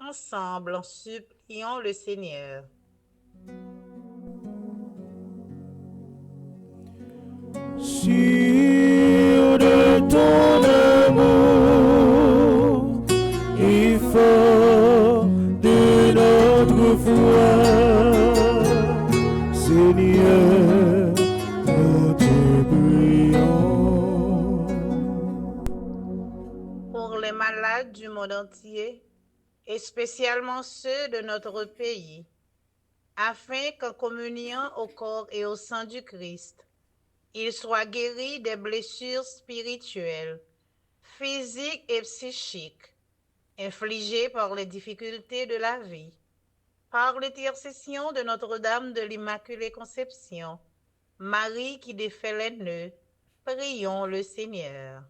ensemble, en suppliant le Seigneur. Sur de ton amour et fort de notre foi, Seigneur, nous te prions. Pour les malades du monde entier, et spécialement ceux de notre pays, afin qu'en communion au corps et au sang du Christ, ils soient guéris des blessures spirituelles, physiques et psychiques, infligées par les difficultés de la vie, Par l'intercession de Notre-Dame de l'Immaculée Conception, Marie qui défait les nœuds, prions le Seigneur.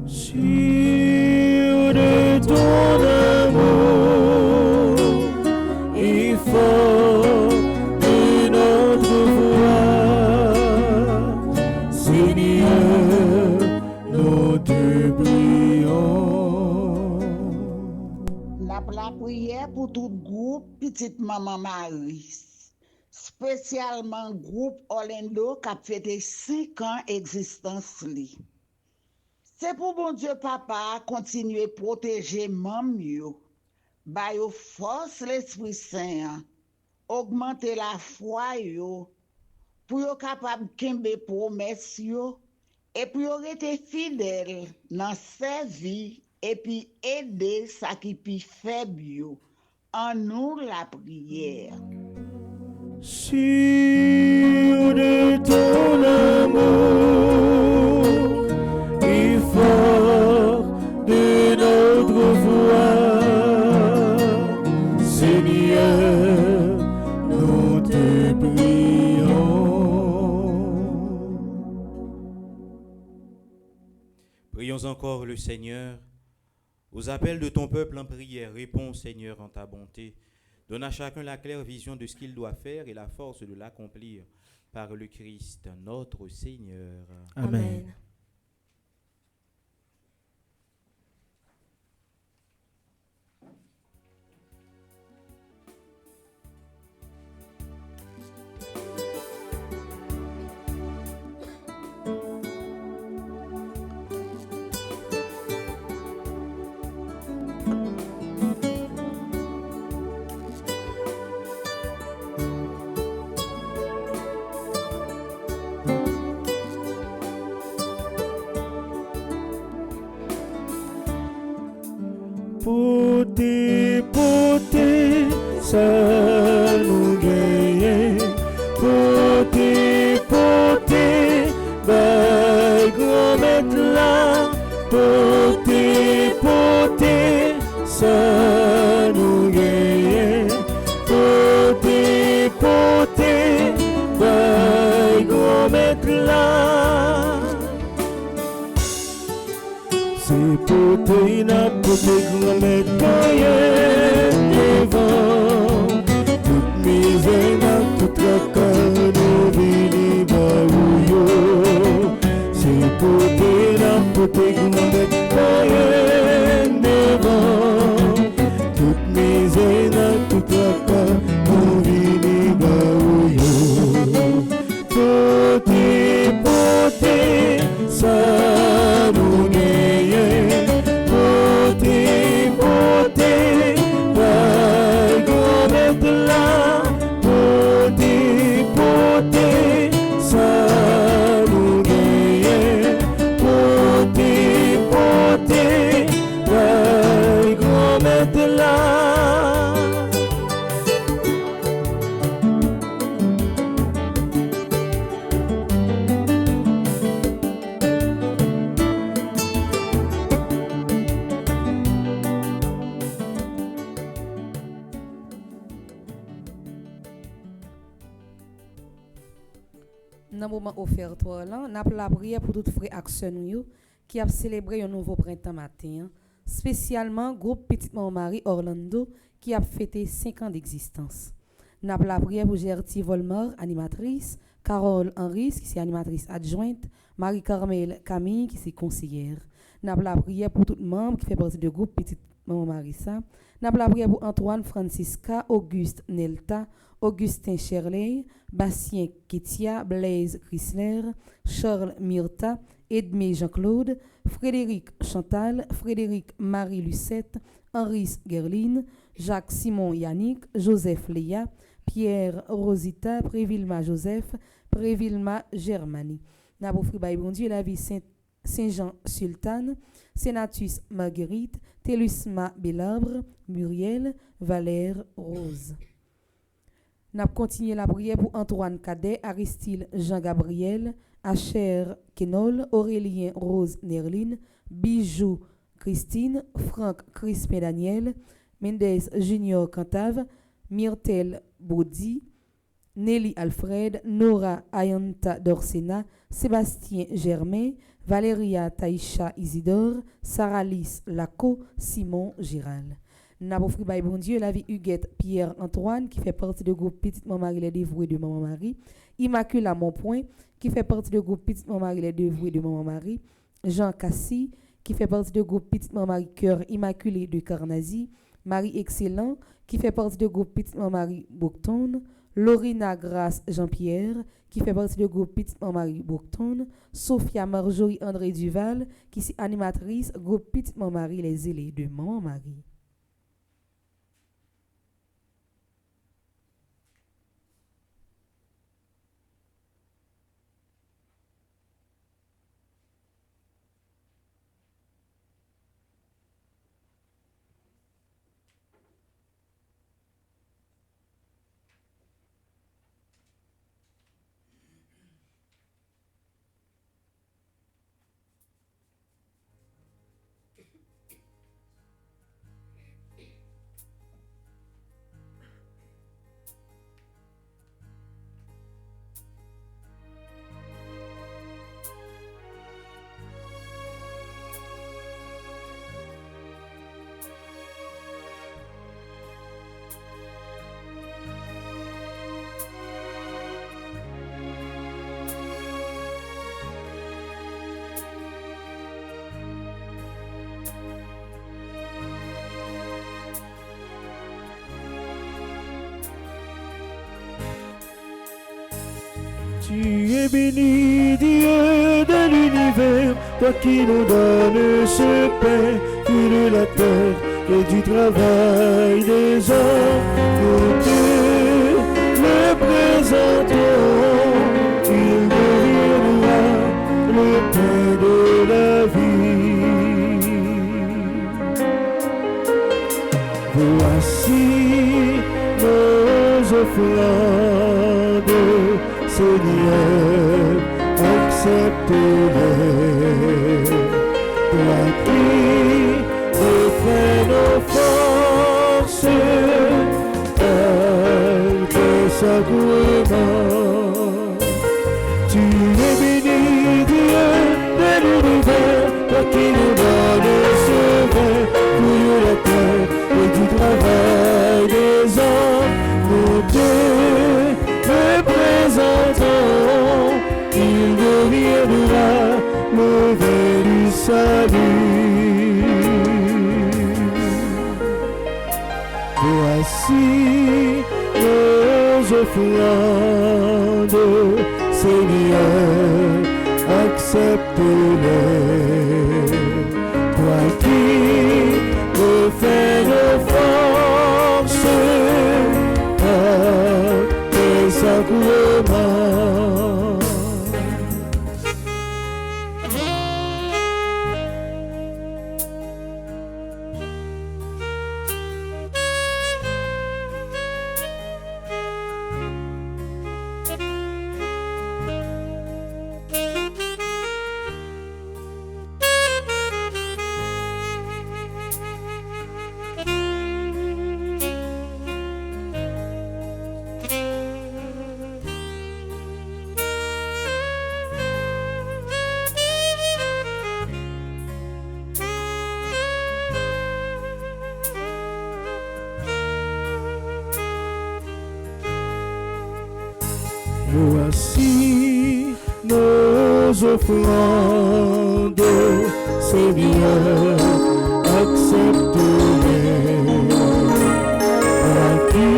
Sur de ton amour et fort de notre voix, Seigneur, nous te prions. La prière pour tout groupe Petite Maman Marie, spécialement groupe Orlando qui a fêté 5 ans existence li. C'est pour bon Dieu papa continuer protéger maman, ba yo force l'Esprit Saint, augmenter la foi yo, pour yo capable kembe promesse yo, et pour yo rester fidèle dans sa vie et puis aider ça qui pi faible yo. En nous la prière. Sur de ton amour et fort de notre voix, Seigneur, nous te prions. Prions encore le Seigneur. Aux appels de ton peuple en prière, réponds Seigneur en ta bonté. Donne à chacun la claire vision de ce qu'il doit faire et la force de l'accomplir par le Christ, notre Seigneur. Amen. Poté, ça nous gagne. Poté, bah grand-mère là. Poté, ça nous gagne. Poté, bah grand-mère là. C'est poté, n'a poté grand-mère devant. Toute misère n'a toute la canne vini barouyo. C'est poté, n'a poté grand-mère devant. Toute misère n'a toute la canne vini barouyo. Poté, ça nous gagne. Poté, bah grand-mère là. Poté, ça nous gagne. Poté, bah grand-mère là. Dans le moment offert, là, nous avons la prière pour toutes frères actions qui a célébré un nouveau printemps matin, spécialement groupe Petite Maman Marie Orlando qui a fêté 5 ans d'existence. Nous avons la prière pour Gertie Volmar, animatrice, Carole Henry, qui est animatrice adjointe, Marie-Carmel Camille, qui est conseillère. Nous avons la prière pour tout le monde qui fait partie du groupe Petite Maman Marissa. Nous avons la prière pour Antoine Francisca, Auguste Nelta, Augustin Cherley, Bastien Ketia, Blaise Chrysler, Charles Myrta, Edmé Jean-Claude, Frédéric Chantal, Frédéric Marie-Lucette, Henri Gerline, Jacques Simon Yannick, Joseph Léa, Pierre Rosita, Prévilma Joseph, Prévilma Germanie. N'a pas offert bon Dieu la vie Saint-Jean Sultan, Sénatus Marguerite, Télusma Bélabre, Muriel, Valère Rose. N'a continué la prière pour Antoine Cadet, Aristide Jean-Gabriel, Acher Kenol, Aurélien Rose Nerline, Bijou Christine, Franck Crispin Daniel, Mendez Junior Cantave, Myrtel Baudy, Nelly Alfred, Nora Ayanta Dorsena, Sébastien Germain, Valéria Taïcha Isidore, Sarah Lys Laco, Simon Giral. N'a pas offert by bon Dieu la vie Huguette Pierre Antoine qui fait partie du groupe Petite Maman Marie les dévoués de Maman Marie, Immaculée Monpoint qui fait partie du groupe Petite Maman Marie les dévoués de Maman Marie, Jean Cassi qui fait partie du groupe Petite Maman Marie Cœur Immaculé de Carnazy, Marie Excellent qui fait partie du groupe Petite Maman Marie Boucton, Lorina Grace Jean-Pierre qui fait partie du groupe Petite Maman Marie Boucton, Sophia Marjorie André Duval qui est animatrice groupe Petite Maman Marie les ailés de Maman Marie. Tu es béni, Dieu de l'univers, toi qui nous donnes ce pain, tu de la terre et du travail des hommes. Nous te le présentons, il deviendra le pain de la vie. Voici nos offrandes, Seigneur, accepte-les. Toi qui refais nos forces par tes sacrements. Tu es béni, Dieu de l'univers, toi qui nous donnes ce vin, pour la terre et du travail des hommes. Nous te représentons, il deviendra le vin du salut. Voici nos offrandes, Seigneur, accepte-les. Toi qui refais nos forces par tes sacrements. Voici nos offrandes, Seigneur, accepte-les. Toi qui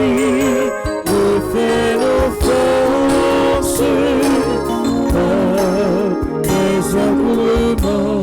refais nos forces par tes sacrements.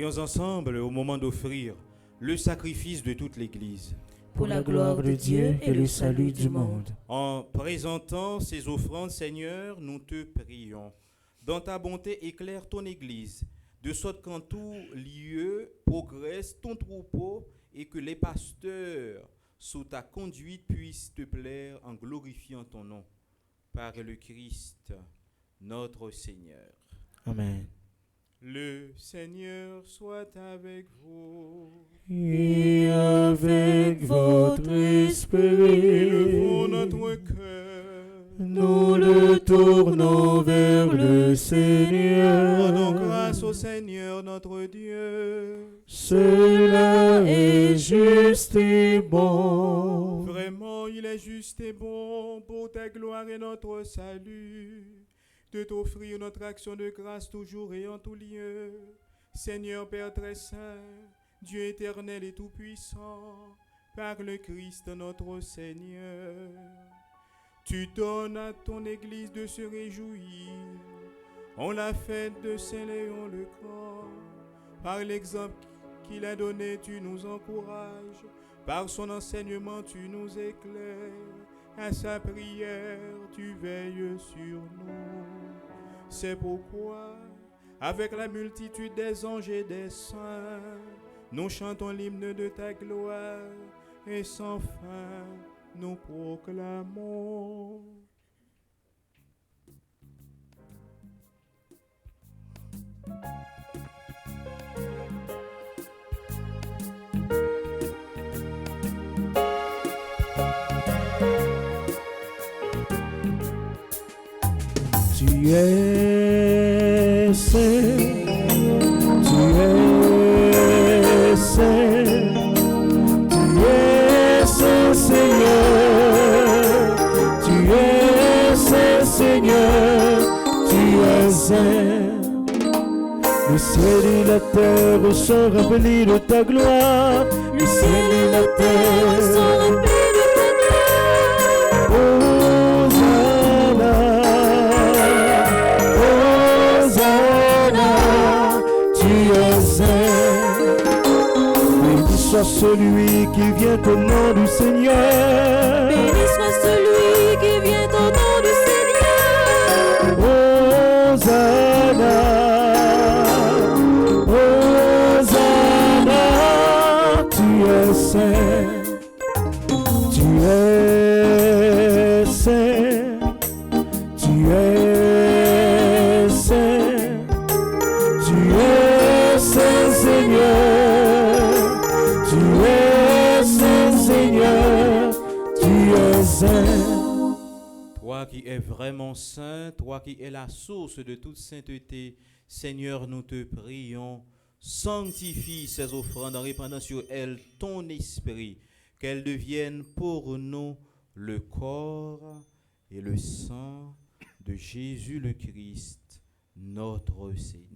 Prions ensemble au moment d'offrir le sacrifice de toute l'Église. Pour la gloire de Dieu et le salut du monde. En présentant ces offrandes, Seigneur, nous te prions. Dans ta bonté, éclaire ton Église, de sorte qu'en tout lieu progresse ton troupeau et que les pasteurs, sous ta conduite, puissent te plaire en glorifiant ton nom. Par le Christ, notre Seigneur. Amen. Le Seigneur soit avec vous. Et avec votre esprit, Élevons notre cœur. nous le tournons vers le Rendons Seigneur. grâce au Seigneur notre Dieu. Cela est juste et bon. Vraiment, il est juste et bon pour ta gloire et notre salut de t'offrir notre action de grâce toujours et en tout lieu. Seigneur Père très saint, Dieu éternel et tout-puissant, par le Christ notre Seigneur. Tu donnes à ton Église de se réjouir en la fête de Saint Léon le Grand. Par l'exemple qu'il a donné, tu nous encourages. Par son enseignement, tu nous éclaires. À sa prière, tu veilles sur nous. C'est pourquoi, avec la multitude des anges et des saints, nous chantons l'hymne de ta gloire et sans fin nous proclamons. Tu es saint, tu es saint, tu es saint Seigneur, tu es saint Seigneur, tu es saint. Le ciel et la terre sont remplis de ta gloire, le ciel et la terre sont remplis de ta gloire. Hosanna, Hosanna, tu es saint. Béni soit celui qui vient au nom du Seigneur. Béni soit celui qui vient au nom du Seigneur. Hosanna, Hosanna, tu es saint, tu es saint, tu es saint, tu es saint Seigneur, tu es saint Seigneur, tu es saint. Toi qui es vraiment saint, toi qui es la source de toute sainteté, Seigneur, nous te prions, sanctifie ces offrandes en répandant sur elles ton esprit, qu'elles deviennent pour nous le corps et le sang de Jésus le Christ, notre Seigneur.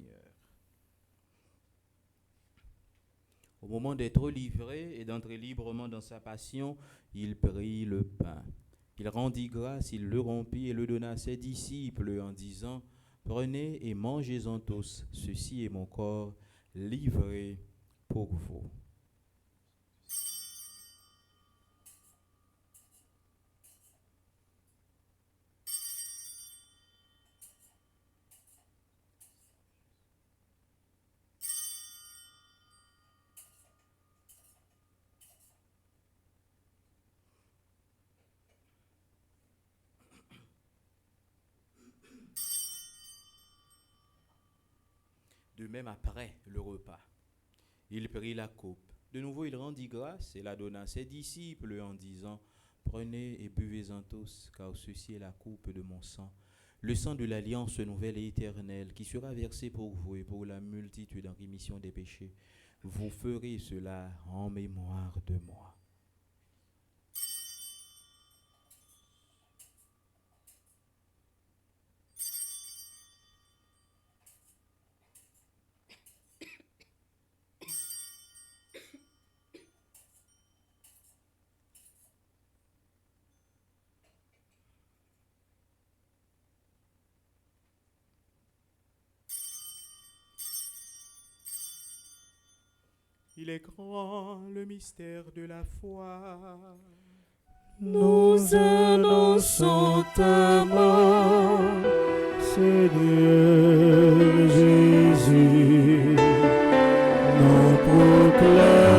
Au moment d'être livré et d'entrer librement dans sa passion, il prit le pain. Il rendit grâce, il le rompit et le donna à ses disciples en disant: Prenez et mangez-en tous, ceci est mon corps livré pour vous. De même après le repas, il prit la coupe. De nouveau, il rendit grâce et la donna à ses disciples en disant: Prenez et buvez-en tous, car ceci est la coupe de mon sang, le sang de l'alliance nouvelle et éternelle, qui sera versé pour vous et pour la multitude en rémission des péchés. Vous ferez cela en mémoire de moi. Il est grand le mystère de la foi. Nous annonçons ta mort, Seigneur Jésus. Nous proclamons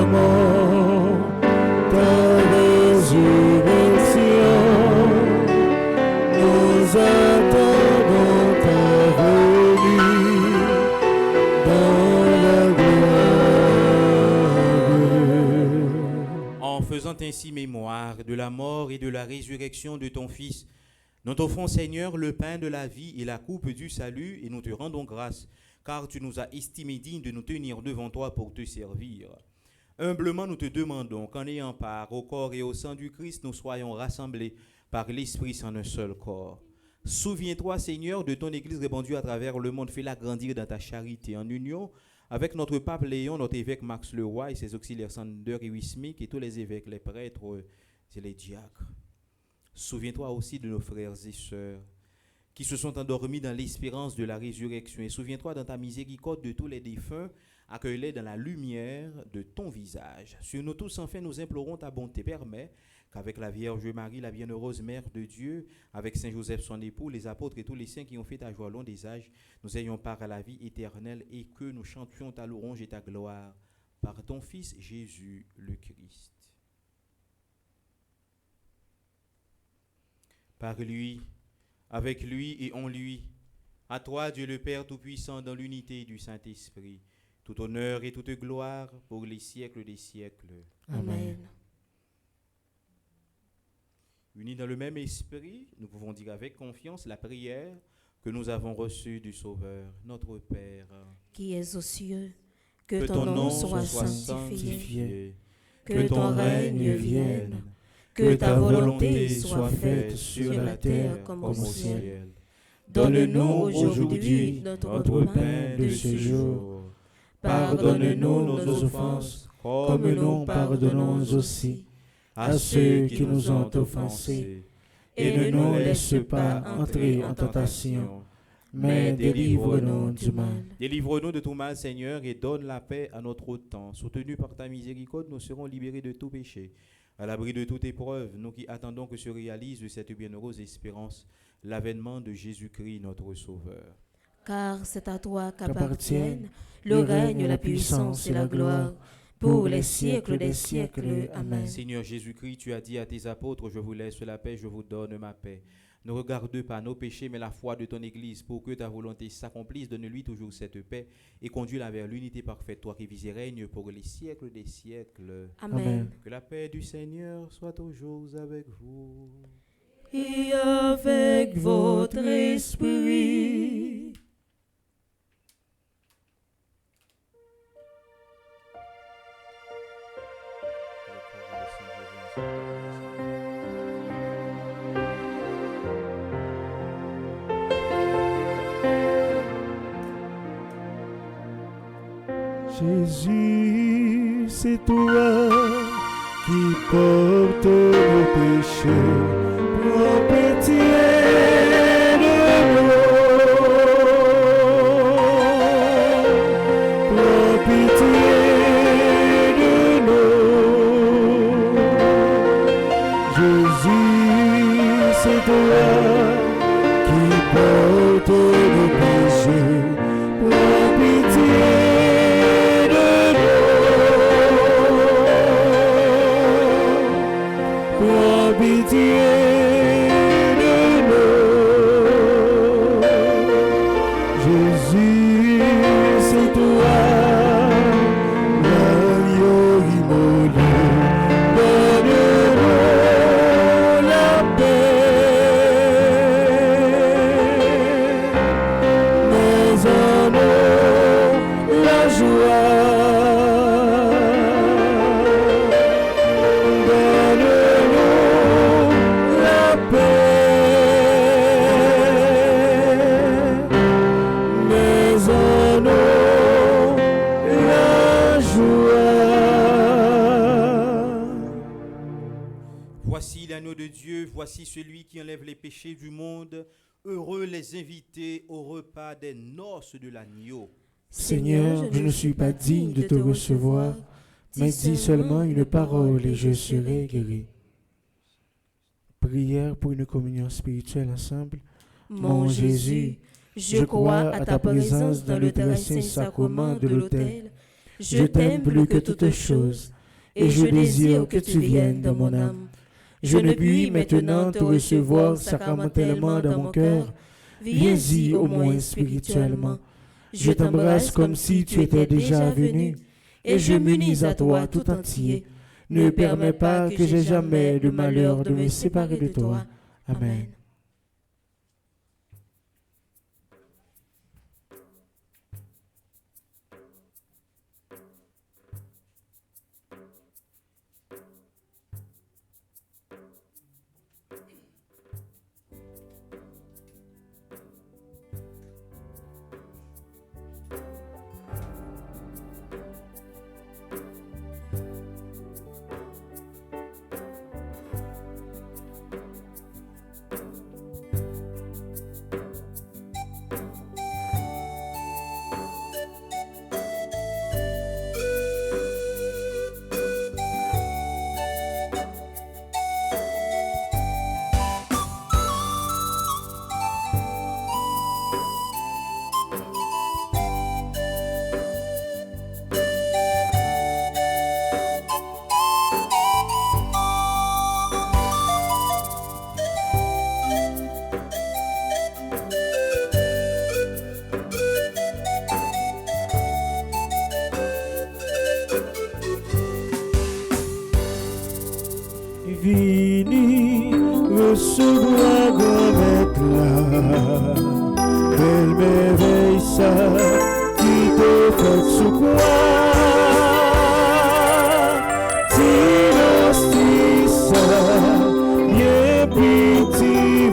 ta résurrection. Nous attendons ta venue dans la gloire. En faisant ainsi mémoire de la mort et de la résurrection de ton Fils, nous t'offrons, Seigneur, le pain de la vie et la coupe du salut, et nous te rendons grâce, car tu nous as estimés dignes de nous tenir devant toi pour te servir. Humblement, nous te demandons qu'en ayant part au corps et au sang du Christ, nous soyons rassemblés par l'Esprit en un seul corps. Souviens-toi, Seigneur, de ton Église répandue à travers le monde. Fais-la grandir dans ta charité, en union avec notre pape Léon, notre évêque Max Leroy et ses auxiliaires Sander et Wismic et tous les évêques, les prêtres et les diacres. Souviens-toi aussi de nos frères et sœurs qui se sont endormis dans l'espérance de la résurrection. Et souviens-toi dans ta miséricorde de tous les défunts, accueille-les dans la lumière de ton visage. Sur nous tous, enfin, nous implorons ta bonté. Permets qu'avec la Vierge Marie, la bienheureuse Mère de Dieu, avec Saint Joseph son époux, les apôtres et tous les saints qui ont fait ta joie au long des âges, nous ayons part à la vie éternelle et que nous chantions ta louange et ta gloire par ton Fils Jésus le Christ. Par lui, avec lui et en lui, à toi Dieu le Père Tout-Puissant dans l'unité du Saint-Esprit, tout honneur et toute gloire pour les siècles des siècles. Amen. Unis dans le même esprit, nous pouvons dire avec confiance la prière que nous avons reçue du Sauveur, notre Père. Qui es aux cieux, que ton nom soit sanctifié, que ton règne vienne, que ta volonté soit faite sur la terre comme au ciel. Donne-nous aujourd'hui notre pain de ce jour. Pardonne-nous nos offenses, comme nous pardonnons aussi à ceux qui nous ont offensés. Et ne nous laisse pas entrer en tentation, mais délivre-nous du mal. Délivre-nous de tout mal, Seigneur, et donne la paix à notre temps. Soutenus par ta miséricorde, nous serons libérés de tout péché. À l'abri de toute épreuve, nous qui attendons que se réalise de cette bienheureuse espérance l'avènement de Jésus-Christ, notre Sauveur. Car c'est à toi qu'appartiennent le règne, la puissance et la gloire, pour les siècles des siècles. Amen. Seigneur Jésus-Christ, tu as dit à tes apôtres, je vous laisse la paix, je vous donne ma paix. Ne regarde pas nos péchés, mais la foi de ton Église, pour que ta volonté s'accomplisse. Donne-lui toujours cette paix et conduis-la vers l'unité parfaite, toi qui vis et règnes pour les siècles des siècles. Amen. Que la paix du Seigneur soit toujours avec vous. Et avec votre esprit. Jésus, c'est toi qui portes nos péchés. Prends pitié de nous. Prends pitié de nous. Jésus, c'est toi qui portes nos péchés. Prends pitié. Voici celui qui enlève les péchés du monde. Heureux les invités au repas des noces de l'agneau. Seigneur, je ne suis pas digne de te recevoir, Mais dis seulement une parole et je serai guéri. Prière pour une communion spirituelle ensemble. Mon Jésus, je crois à ta présence dans le très saint sacrement de l'autel. Je t'aime plus que toute chose et je désire que tu viennes dans mon âme. Je ne puis maintenant te recevoir sacramentellement dans mon cœur. Viens-y au moins spirituellement. Je t'embrasse comme si tu étais déjà venu et je m'unis à toi tout entier. Ne permets pas que j'aie jamais le malheur de me séparer de toi. Amen. Vini recevoir grand là, belle merveille ça qui te fait sous quoi, silence bien petit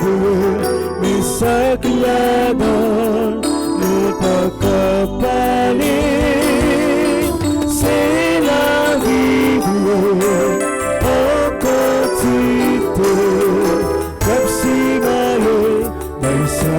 mais ça qui la donne ne peut pas parler, c'est la vie. Comme si m'allait dans sa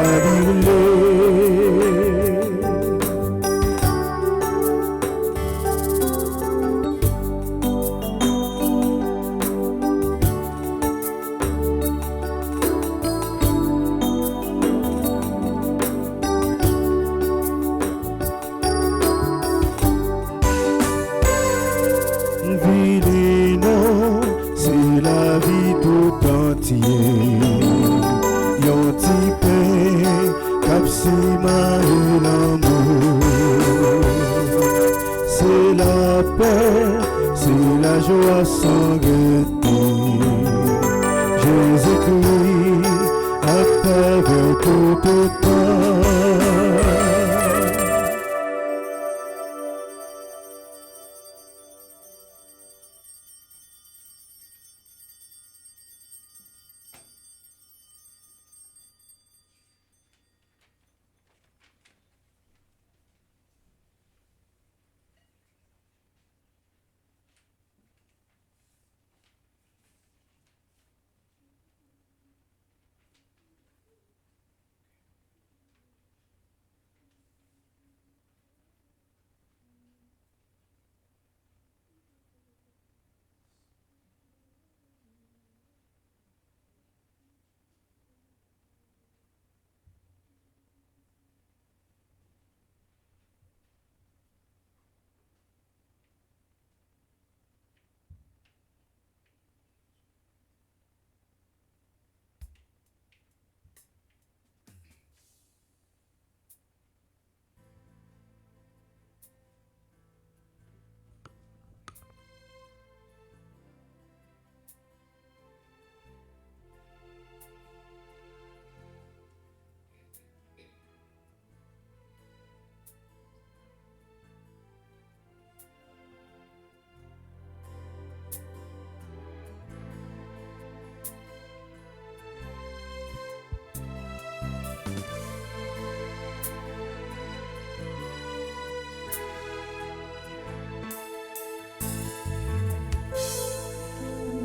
c'est la vie tout entier. Yon ti pain, capsima et l'amour. C'est la paix, c'est la joie sans regret. Jésus-Christ à travers tout le temps.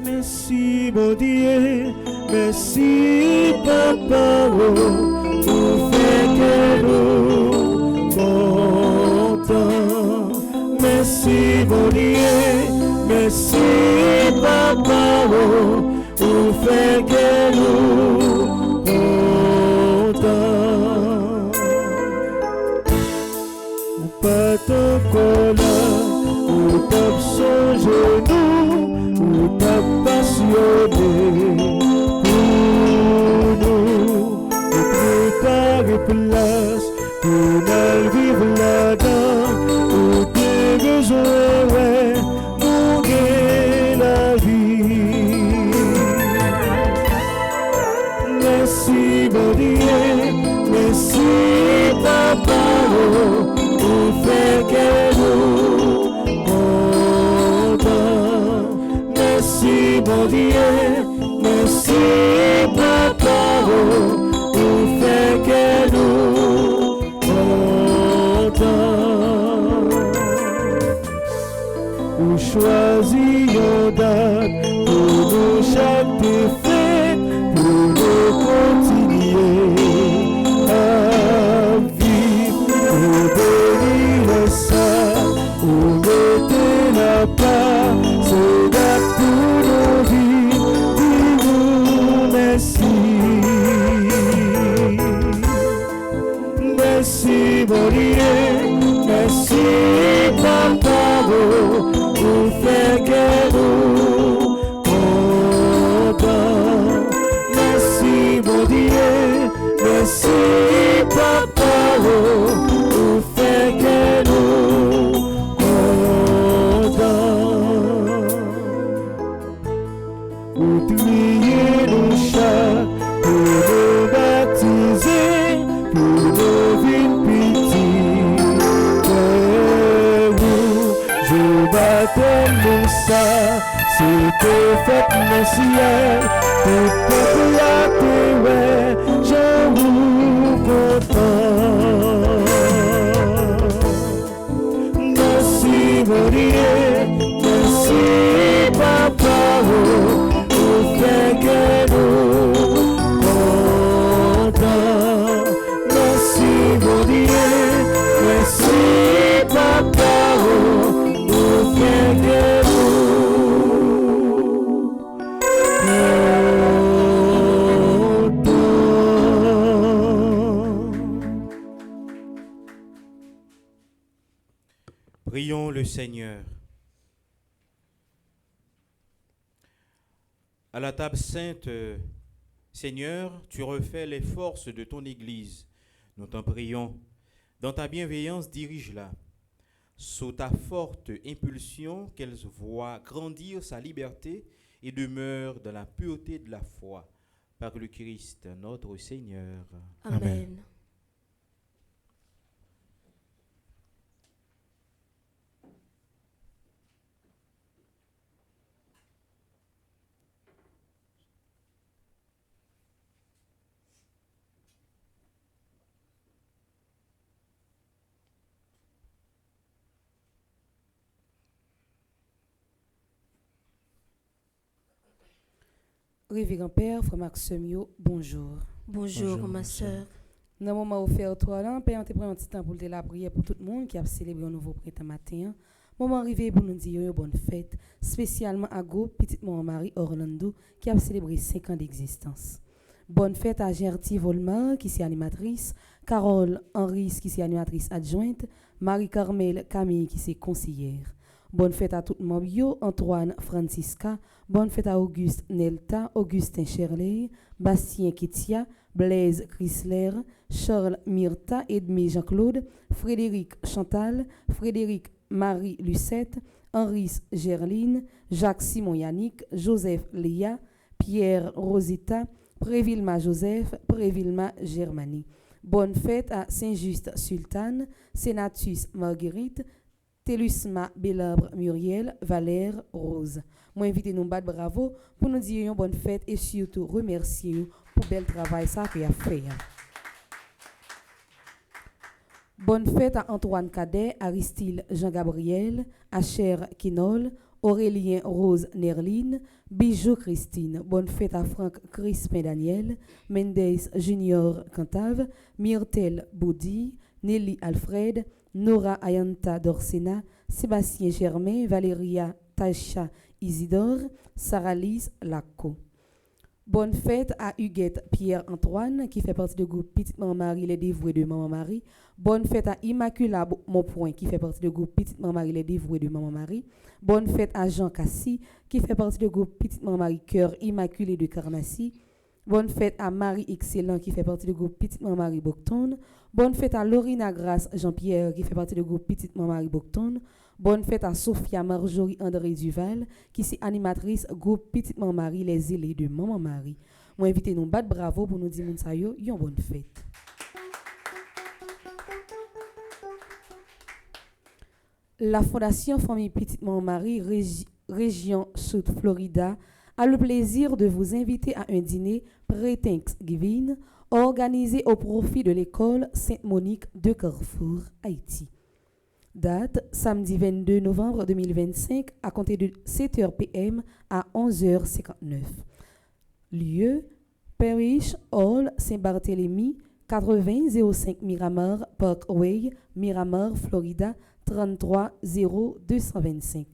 Merci mon Dieu, merci papa, pour faire que nous contents. merci mon Dieu, merci papa, ou fait que nous contents. Ou pas ton colère, ou tape son genou, ou tape passionné pour nous, ou préparer place pour nous vivre là-dedans, ou tes besoins, ouais, nous gagne la vie. Merci mon Dieu, merci papa, pour faire que nous contents. Merci mon Dieu, merci papa, pour faire que nous contents. Ou choisir une date pour nous chaque fête, pour nous continuer à vivre, pour bénir ça, pour mettre la part, c'est date pour nos vies, dis-nous merci. Merci mon Dieu, merci papa, pour faire que nous contents. Merci mon Dieu, merci papa, pour faire que nous contents. Pour trier nos chats, pour nous baptiser, pour nos vies petites. Je baptême de ça, c'était fait dans le ciel, tout peuple la terre, je vous content. Merci mon Dieu, merci papa, pour faire que nous contents. Merci mon Dieu, merci papa, pour faire que nous Prions le Seigneur. À la table sainte, Seigneur, tu refais les forces de ton Église. Nous t'en prions. Dans ta bienveillance, dirige-la. Sous ta forte impulsion, qu'elle voie grandir sa liberté et demeure dans la pureté de la foi. Par le Christ, notre Seigneur. Amen. Révérend Père, frère Maxime, bonjour. Bonjour, ma sœur. Dans le moment offert toi là, Père, on te prend un petit temps pour la prière pour tout le monde qui a célébré un nouveau printemps matin. Moment arrivé pour nous dire une bonne fête, spécialement à groupe petite mon mari Orlando qui a célébré 5 ans d'existence. Bonne fête à Gertie Volmar qui est animatrice, Carole Henris qui est animatrice adjointe, Marie-Carmel Camille qui est conseillère. Bonne fête à tout le monde, Antoine Francisca. Bonne fête à Auguste Nelta, Augustin Cherley, Bastien Kitia, Blaise Chrysler, Charles Myrta, Edmé Jean-Claude, Frédéric Chantal, Frédéric Marie Lucette, Henri Gerline, Jacques Simon Yannick, Joseph Léa, Pierre Rosita, Prévilma Joseph, Prévilma Germanie. Bonne fête à Saint-Just Sultan, Sénatus Marguerite, Télusma Bélabre Muriel, Valère Rose. Moi invite nous battre bravo pour nous dire une bonne fête et surtout remercier pour le bel travail ça qu'il a fait. Bonne fête à Antoine Cadet, Aristide Jean-Gabriel, Acher Kinol, Aurélien Rose Nerline, Bijou Christine. Bonne fête à Franck Crispin Daniel, Mendes Junior Cantave, Myrtel Boudi, Nelly Alfred, Nora Ayanta Dorsena, Sébastien Germain, Valéria Tacha Isidore, Sarah-Lise Laco. Bonne fête à Huguette Pierre-Antoine, qui fait partie du groupe Petite Maman Marie, les dévoués de Maman Marie. Bonne fête à Immacula Monpoint, qui fait partie du groupe Petite Maman Marie, les dévoués de Maman Marie. Bonne fête à Jean Cassi, qui fait partie du groupe Petite Maman Marie, Cœur Immaculé de Carnacy. Bonne fête à Marie Excellent, qui fait partie du groupe Petite Maman Marie Bocton. Bonne fête à Lorina Grace Jean-Pierre, qui fait partie du groupe Petite Maman Marie Bocton. Bonne fête à Sophia Marjorie André Duval, qui est animatrice groupe Petite Maman Marie, les ailés de Maman Marie. Moi, invitez nous battre bravo pour nous dire que yo, yon bonne fête. La Fondation Famille Petite Maman Marie, région Sud Florida, a le plaisir de vous inviter à un dîner pré-Thanksgiving organisé au profit de l'école Sainte-Monique de Carrefour, Haïti. Date, samedi 22 novembre 2025, à compter de 7h p.m. à 11h59. Lieu, Parish Hall Saint-Barthélemy, 8005 Miramar Parkway, Miramar, Florida, 330225.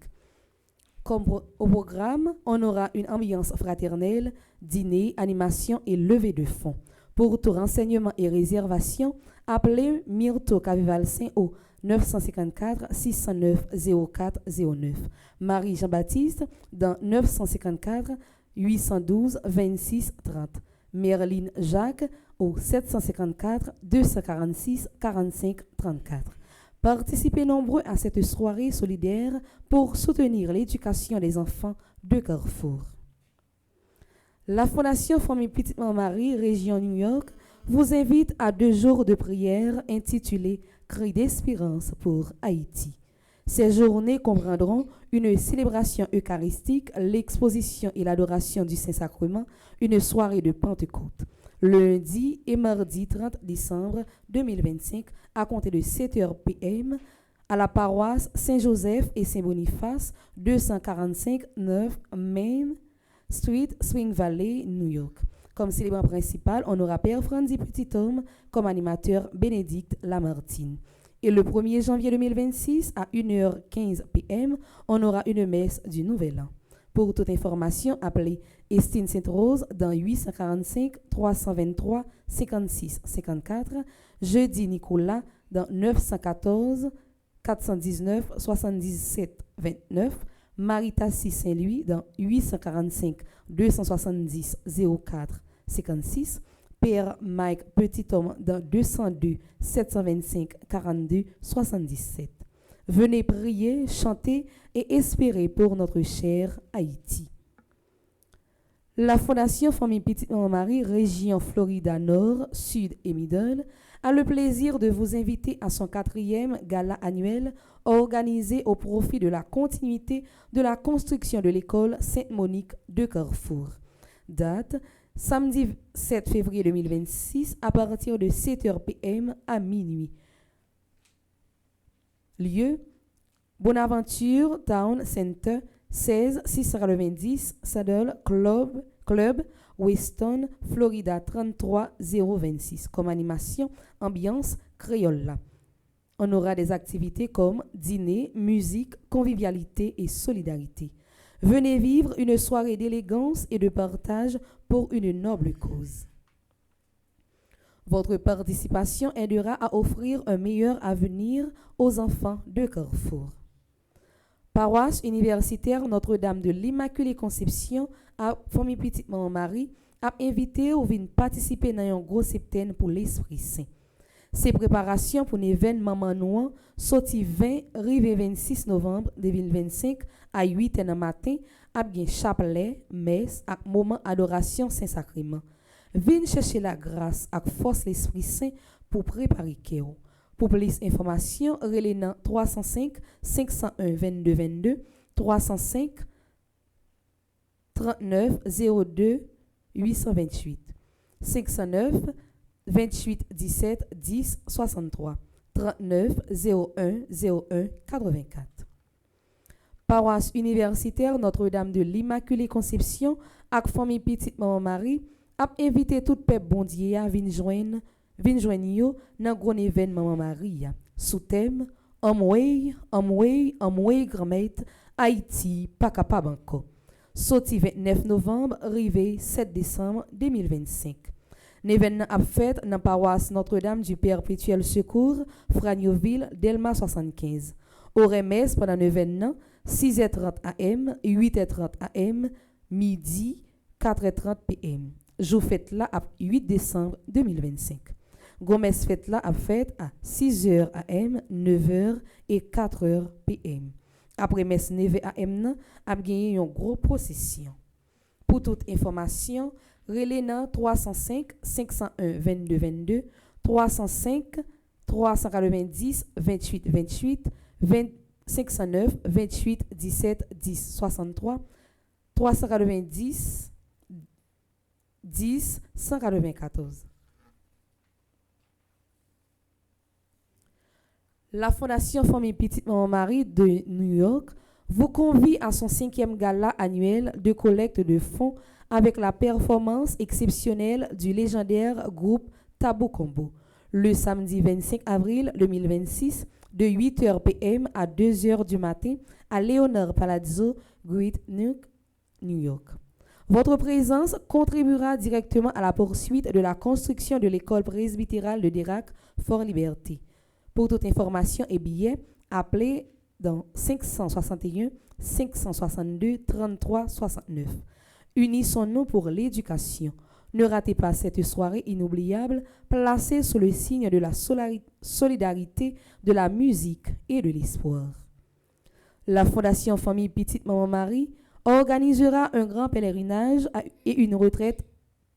Comme au programme, on aura une ambiance fraternelle, dîner, animation et levée de fonds. Pour tout renseignement et réservation, appelez Myrto Cavival-Saint au 954 609 0409. Marie Jean-Baptiste dans 954 812 26 30. Merline Jacques au 754 246 45 34. Participez nombreux à cette soirée solidaire pour soutenir l'éducation des enfants de Carrefour. La Fondation Famille Petite Maman Marie, région New York, vous invite à 2 jours de prière intitulés Cri d'espérance pour Haïti. Ces journées comprendront une célébration eucharistique, l'exposition et l'adoration du Saint-Sacrement, une soirée de Pentecôte. Lundi et mardi 30 décembre 2025, à compter de 7h p.m., à la paroisse Saint-Joseph et Saint-Boniface, 245 9 Main Street, Spring Valley, New York. Comme célébrant principal, on aura Père Frandy Petit-Homme comme animateur Bénédicte Lamartine. Et le 1er janvier 2026, à 1h15 p.m., on aura une messe du Nouvel An. Pour toute information, appelez Estine Sainte-Rose dans 845 323 56 54, Jeudi Nicolas dans 914 419 77 29, Maritassi Saint-Louis dans 845 270 04 56, Père Mike Petit-Homme dans 202 725 42 77. Venez prier, chanter et espérer pour notre cher Haïti. La Fondation Famille Petite Maman Marie, région Florida Nord, Sud et Middle, a le plaisir de vous inviter à son 4e gala annuel organisé au profit de la continuité de la construction de l'école Sainte-Monique de Carrefour. Date, samedi 7 février 2026 à partir de 7h p.m. à minuit. Lieu, Bonaventure Town Center, 16 690 Saddle Club, Weston, Florida 33026. Comme animation, ambiance créole. On aura des activités comme dîner, musique, convivialité et solidarité. Venez vivre une soirée d'élégance et de partage pour une noble cause. Votre participation aidera à offrir un meilleur avenir aux enfants de Carrefour. Paroisse universitaire Notre-Dame de l'Immaculée Conception à Famille Petite Maman Marie a invité ou vient participer dans un gros septaine pour l'Esprit Saint. Ces préparations pour l'événement Maman Noir sorti 20 rive 26 novembre 2025 à 8h du matin à bien chapelet, messe à moment adoration Saint-Sacrement. Venez chercher la grâce et force l'Esprit Saint pour préparer Kéo. Pour plus d'informations, relais 305 501 22 22 305 39 02 828 509 28 17 10 63 39 01 01 84. Paroisse universitaire Notre-Dame de l'Immaculée Conception avec Famille Petite Maman Marie a invité tout peuple bondier à venir joindre yo dans gros événement Maman Marie sous thème Amway, Gramet, Haïti, pas capable encore. Sorti 29 novembre, arrivé 7 décembre 2025. L'événement a fait dans la paroisse Notre-Dame du Perpétuel Secours, Fragnoville, Delma 75. Au remes pendant l'événement, 6h30 am, 8h30 am, midi, 4h30 pm. Jour fête là à 8 décembre 2025. Gomez fête là à fête à 6h am, 9h et 4h pm. Après messe 9 am, a gagné une grosse procession. Pour toute information, relais 305 501 22 22, 305 390 28 28, 509 28 17 10 63, 390 10 194. La Fondation Famille Petite Maman Marie de New York vous convie à son 5e gala annuel de collecte de fonds avec la performance exceptionnelle du légendaire groupe Tabou Combo, le samedi 25 avril 2026, de 8h p.m. à 2h du matin à Leonard Palazzo, Great Neck, New York. Votre présence contribuera directement à la poursuite de la construction de l'école presbytérale de Dérac, Fort Liberté. Pour toute information et billets, appelez dans 561 562 33 69. Unissons-nous pour l'éducation. Ne ratez pas cette soirée inoubliable placée sous le signe de la solidarité, de la musique et de l'espoir. La Fondation Famille Petite Maman Marie organisera un grand pèlerinage et une retraite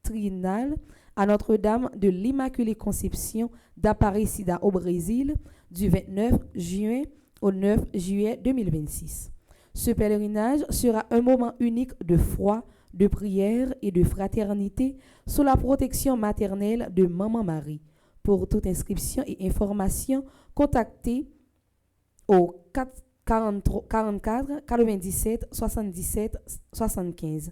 triennale à Notre-Dame de l'Immaculée Conception d'Aparecida au Brésil du 29 juin au 9 juillet 2026. Ce pèlerinage sera un moment unique de foi, de prière et de fraternité sous la protection maternelle de Maman Marie. Pour toute inscription et information, contactez au 44 97 77 75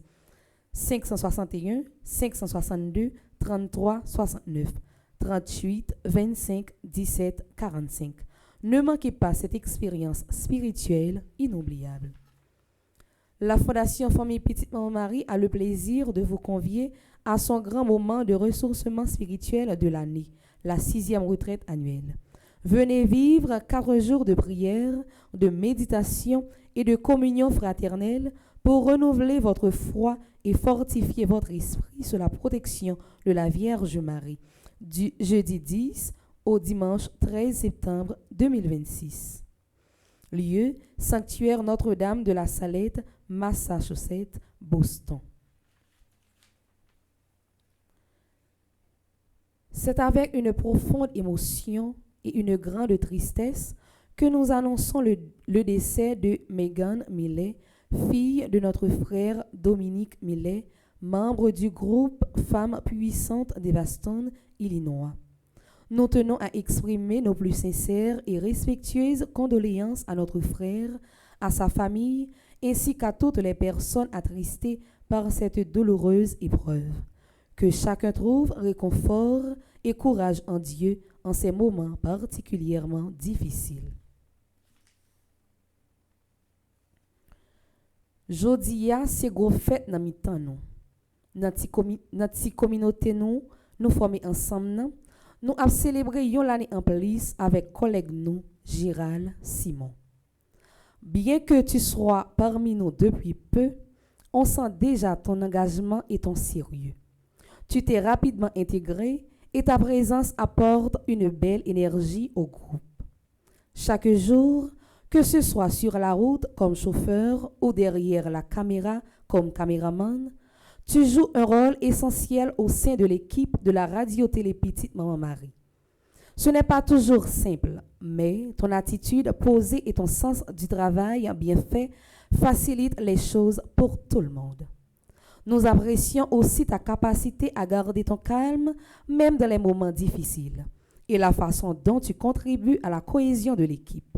561 562 33 69 38 25 17 45. Ne manquez pas cette expérience spirituelle inoubliable. La Fondation Famille Petite Maman Marie a le plaisir de vous convier à son grand moment de ressourcement spirituel de l'année, la 6e retraite annuelle. Venez vivre 4 jours de prière, de méditation et de communion fraternelle pour renouveler votre foi et fortifier votre esprit sous la protection de la Vierge Marie, du jeudi 10 au dimanche 13 septembre 2026. Lieu, Sanctuaire Notre-Dame de la Salette, Massachusetts, Boston. C'est avec une profonde émotion et une grande tristesse que nous annonçons le décès de Megan Millet, fille de notre frère Dominique Millet, membre du groupe Femmes puissantes d'Evanston, Illinois. Nous tenons à exprimer nos plus sincères et respectueuses condoléances à notre frère, à sa famille, ainsi qu'à toutes les personnes attristées par cette douloureuse épreuve. Que chacun trouve réconfort et courage en Dieu en ces moments particulièrement difficiles. Jodia, c'est gros fête dans mi-temps nous. Notre communauté nous formons ensemble. Nous avons célébré l'année en plus avec collègue nous, Gérald Simon. Bien que tu sois parmi nous depuis peu, on sent déjà ton engagement et ton sérieux. Tu t'es rapidement intégré et ta présence apporte une belle énergie au groupe. Chaque jour, que ce soit sur la route comme chauffeur ou derrière la caméra comme caméraman, tu joues un rôle essentiel au sein de l'équipe de la radio-télé Petite Maman Marie. Ce n'est pas toujours simple, mais ton attitude posée et ton sens du travail bien fait facilitent les choses pour tout le monde. Nous apprécions aussi ta capacité à garder ton calme, même dans les moments difficiles, et la façon dont tu contribues à la cohésion de l'équipe.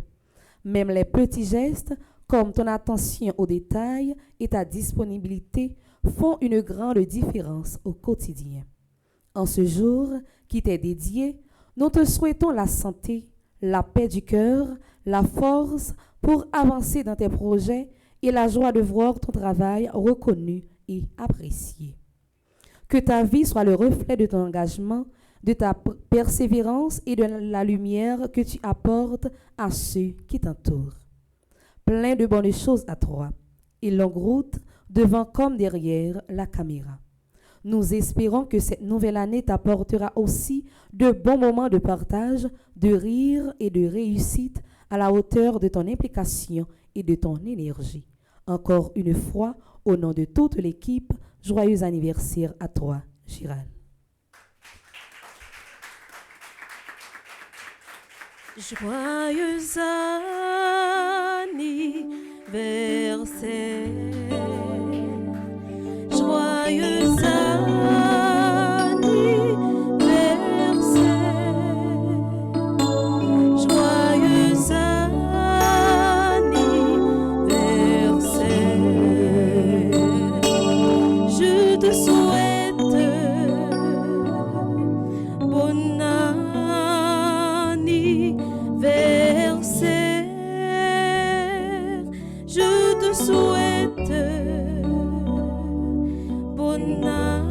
Même les petits gestes, comme ton attention aux détails et ta disponibilité, font une grande différence au quotidien. En ce jour qui t'est dédié, nous te souhaitons la santé, la paix du cœur, la force pour avancer dans tes projets et la joie de voir ton travail reconnu et apprécié. Que ta vie soit le reflet de ton engagement, de ta persévérance et de la lumière que tu apportes à ceux qui t'entourent. Plein de bonnes choses à toi et longue route devant comme derrière la caméra. Nous espérons que cette nouvelle année t'apportera aussi de bons moments de partage, de rire et de réussite à la hauteur de ton implication et de ton énergie. Encore une fois, au nom de toute l'équipe, joyeux anniversaire à toi, Giral. Joyeux anniversaire, joyeux anniversaire, joyeux anniversaire. Je te souhaite bon anniversaire. Je te souhaite bon anniversaire.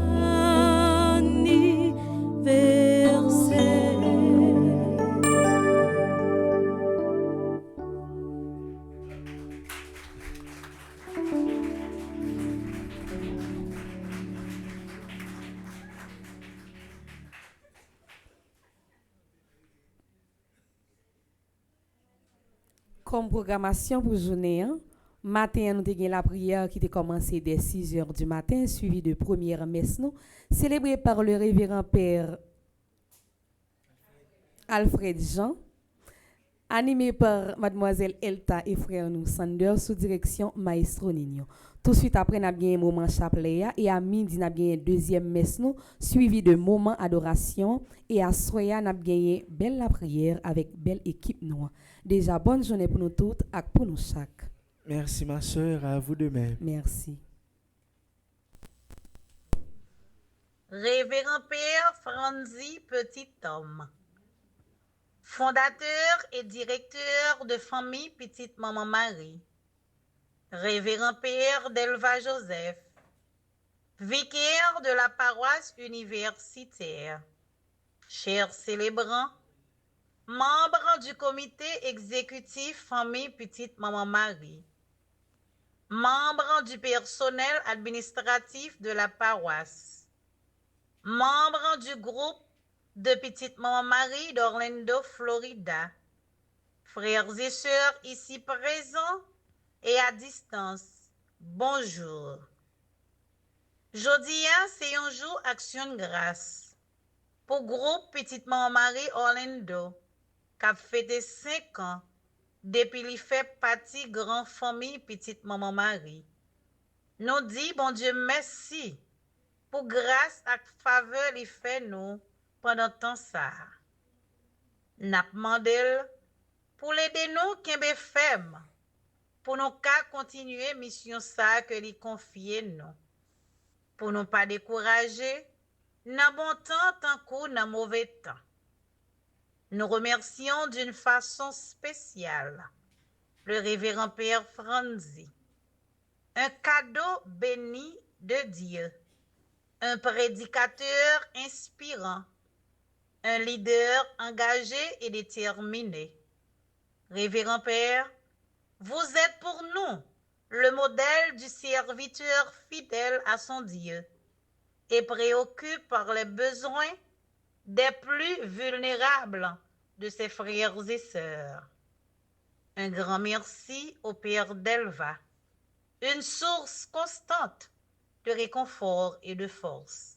Comme programmation pour journée, matin, nous avons la prière qui a commencé dès 6 heures du matin, suivie de première messe, célébrée par le révérend Père Alfred Jean, animée par mademoiselle Elta et frère nous Sanders sous direction Maestro Nino. Tout de suite après, nous avons un moment chapelet et à midi, nous avons une deuxième messe suivi de moments adoration et à soya, nous avons belle la prière avec belle équipe noire. Déjà, bonne journée pour nous toutes et pour nous chaque. Merci ma sœur, à vous de même. Merci. Révérend Père Franzi Petit Homme, fondateur et directeur de famille Petite Maman Marie. Révérend Père Delva Joseph, vicaire de la paroisse universitaire. Chers célébrants, membres du comité exécutif famille Petite Maman Marie, membres du personnel administratif de la paroisse, membres du groupe de Petite Maman Marie d'Orlando, Florida, frères et sœurs ici présents et à distance, bonjour. Jodi, c'est un jour action de grâce pour groupe Petite Maman Marie Orlando, qui a fêté 5 ans depuis qu'il fait partie grand famille Petite Maman Marie. Nous dit bon Dieu merci pour grâce et faveur qu'il fait nous pendant tant ça. N'a demandé pour l'aider nous kembe ferme pour nous continuer mission ça que lui confie nous. Pour nous pas décourager dans bon temps tant que dans mauvais temps. Nous remercions d'une façon spéciale le révérend Père Franzi, un cadeau béni de Dieu, un prédicateur inspirant, un leader engagé et déterminé. Révérend Père, vous êtes pour nous le modèle du serviteur fidèle à son Dieu et préoccupé par les besoins des plus vulnérables de ses frères et sœurs. Un grand merci au Père Delva, une source constante de réconfort et de force.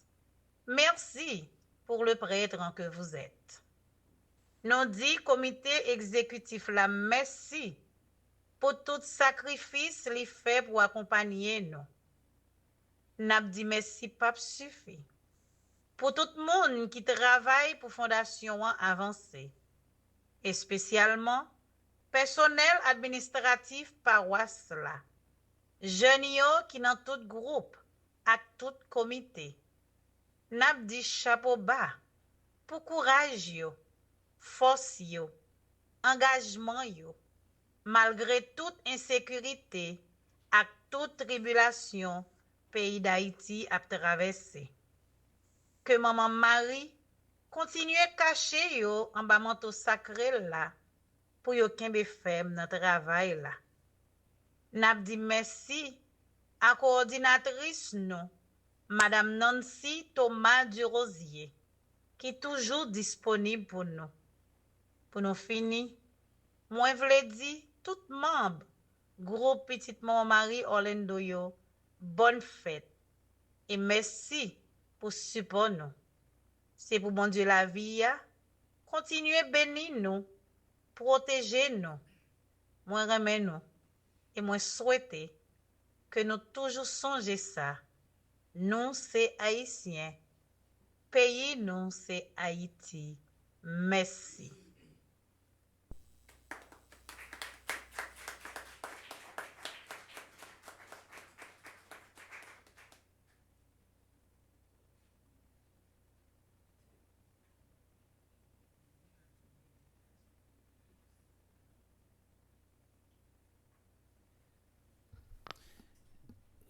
Merci pour le prêtre que vous êtes. Nous dit comité exécutif la merci pour tout sacrifice li fait pour accompagner nous. N'a dit merci pas suffit. Pour tout le monde qui travaille pour Fondation avancée, et spécialement personnel administratif paroisse là, jeunes qui dans tout groupe, à tout comité, n'a dit chapeau bas pour courage yo, force yo, engagement yo, malgré toute insécurité et toute tribulation pays d'Haïti a traversé. Que maman Marie continue cacher yo en bas manteau sacré là pour yo kembe ferme dans travail là. N'a dit merci à coordinatrice nous, Madame Nancy Thomas Durosier, qui est toujours disponible pour nous. Pour nous finir, moi vle di tout membre groupe Petite Maman Marie Orlando yo, bonne fête et merci pour support nous. C'est pour bon Dieu la vie, continuez bénir nous, protéger nous, moi remet nous et moi souhaiter que nous toujours songer ça. Nous c'est Haïtiens, pays nous c'est Haïti. Merci.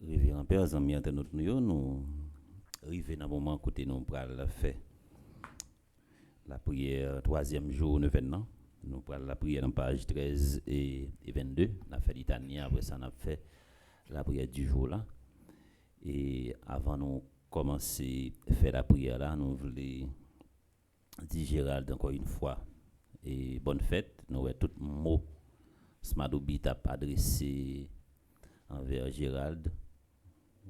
Révérend Père, amis internautes, nous arrivons dans le moment côté nous pral faire la prière troisième jour de l'événement. Nous pral la prière dans page 13 et 22. On a fait l'Italie, après ça on a fait la prière du jour là. Et avant nous commencer à faire la prière là, nous voulons dire Gérald encore une fois et bonne fête. Nous avons tout mot Smadoubi t'a adressé envers Gérald.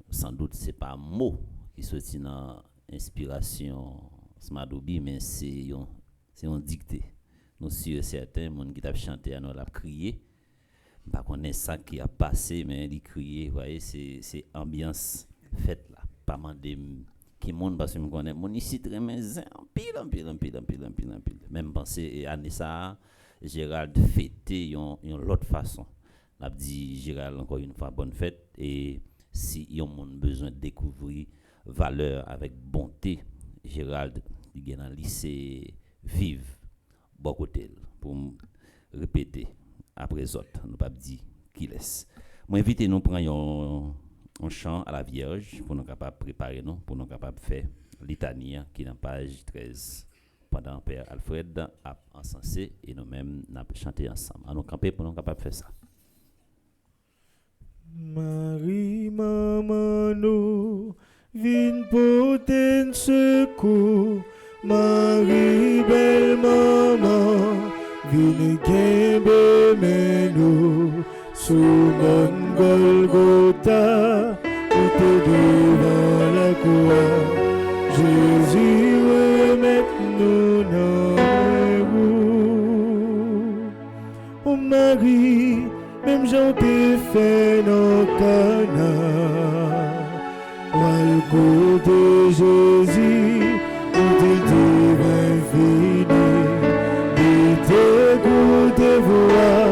Sans doute c'est pas un mot qui sorti dans inspiration Smadoubi, mais c'est un dicté. Nous sommes certains monde qui t'a chanté, nous l'a crié. Pas connaît ça qui a passé, mais il crié. Vous voyez, c'est ambiance faite là. Pas mandé qui monde parce que me connaît. Mon ici très maison, pile. Même penser année ça, Gérald fêté une l'autre façon. L'a dit Gérald encore une fois bonne fête et si yon monde besoin de découvrir valeur avec bonté, Gérald il est dans le lycée Vive bon côté pour répéter après autres nous pas dire qui laisse. Moi inviter nous prendre un chant à la Vierge pour nous capable préparer nous pour nous capable faire litanie qui dans page 13 pendant Père Alfred a encensé et nous-mêmes n'a chanté ensemble. À nous camper pour nous capable faire ça. Marie, maman, nous, vin porter secours. Marie, belle maman, vin kembe menou. Sous mon Golgotha, où t'es devant la croix. Jésus, remets-nous dans vous. Oh Marie, même j'en t'ai fait dans Cana, à le côté Jésus, où t'es divin fini, et t'es goûté voir,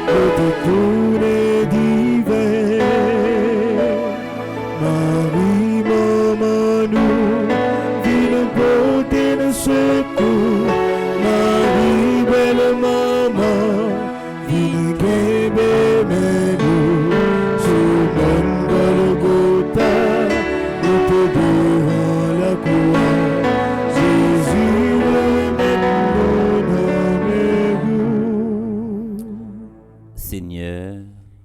où t'es tourné divin. Marie, maman, nous, viens porter le secours. Marie, belle maman, viens bébé menou. Sous mon Golgotha, où t'es devant la croix. Jésus, remets-nous dans mes goûts. Seigneur,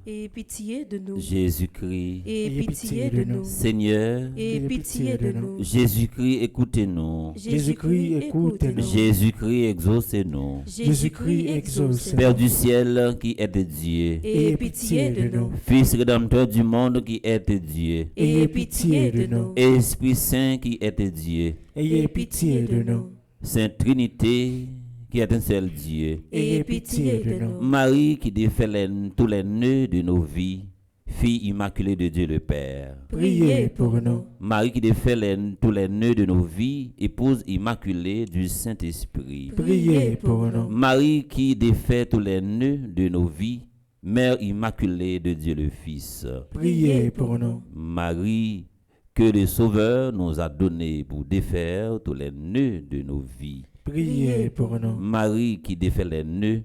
Et pitié de nous. Jésus-Christ, Et pitié de nous. Seigneur, Et pitié de nous. Jésus-Christ, écoutez-nous. Jésus-Christ, écoutez-nous. Jésus-Christ, exaucez-nous. Jésus-Christ, exauce. Père du ciel qui est Dieu, Et pitié de nous. Fils rédempteur du monde qui est Dieu, Et pitié de nous. Esprit Saint qui est Dieu, Ayez pitié de nous. Sainte Trinité qui est un seul Dieu, Et pitié de nous. Marie qui défait tous les nœuds de nos vies, Fille immaculée de Dieu le Père. Priez pour nous. Marie qui défait tous les nœuds de nos vies, épouse immaculée du Saint-Esprit. Priez pour nous. Marie qui défait tous les nœuds de nos vies, Mère immaculée de Dieu le Fils. Priez pour nous. Marie que le Sauveur nous a donné pour défaire tous les nœuds de nos vies. Priez pour nous. Marie qui défait les nœuds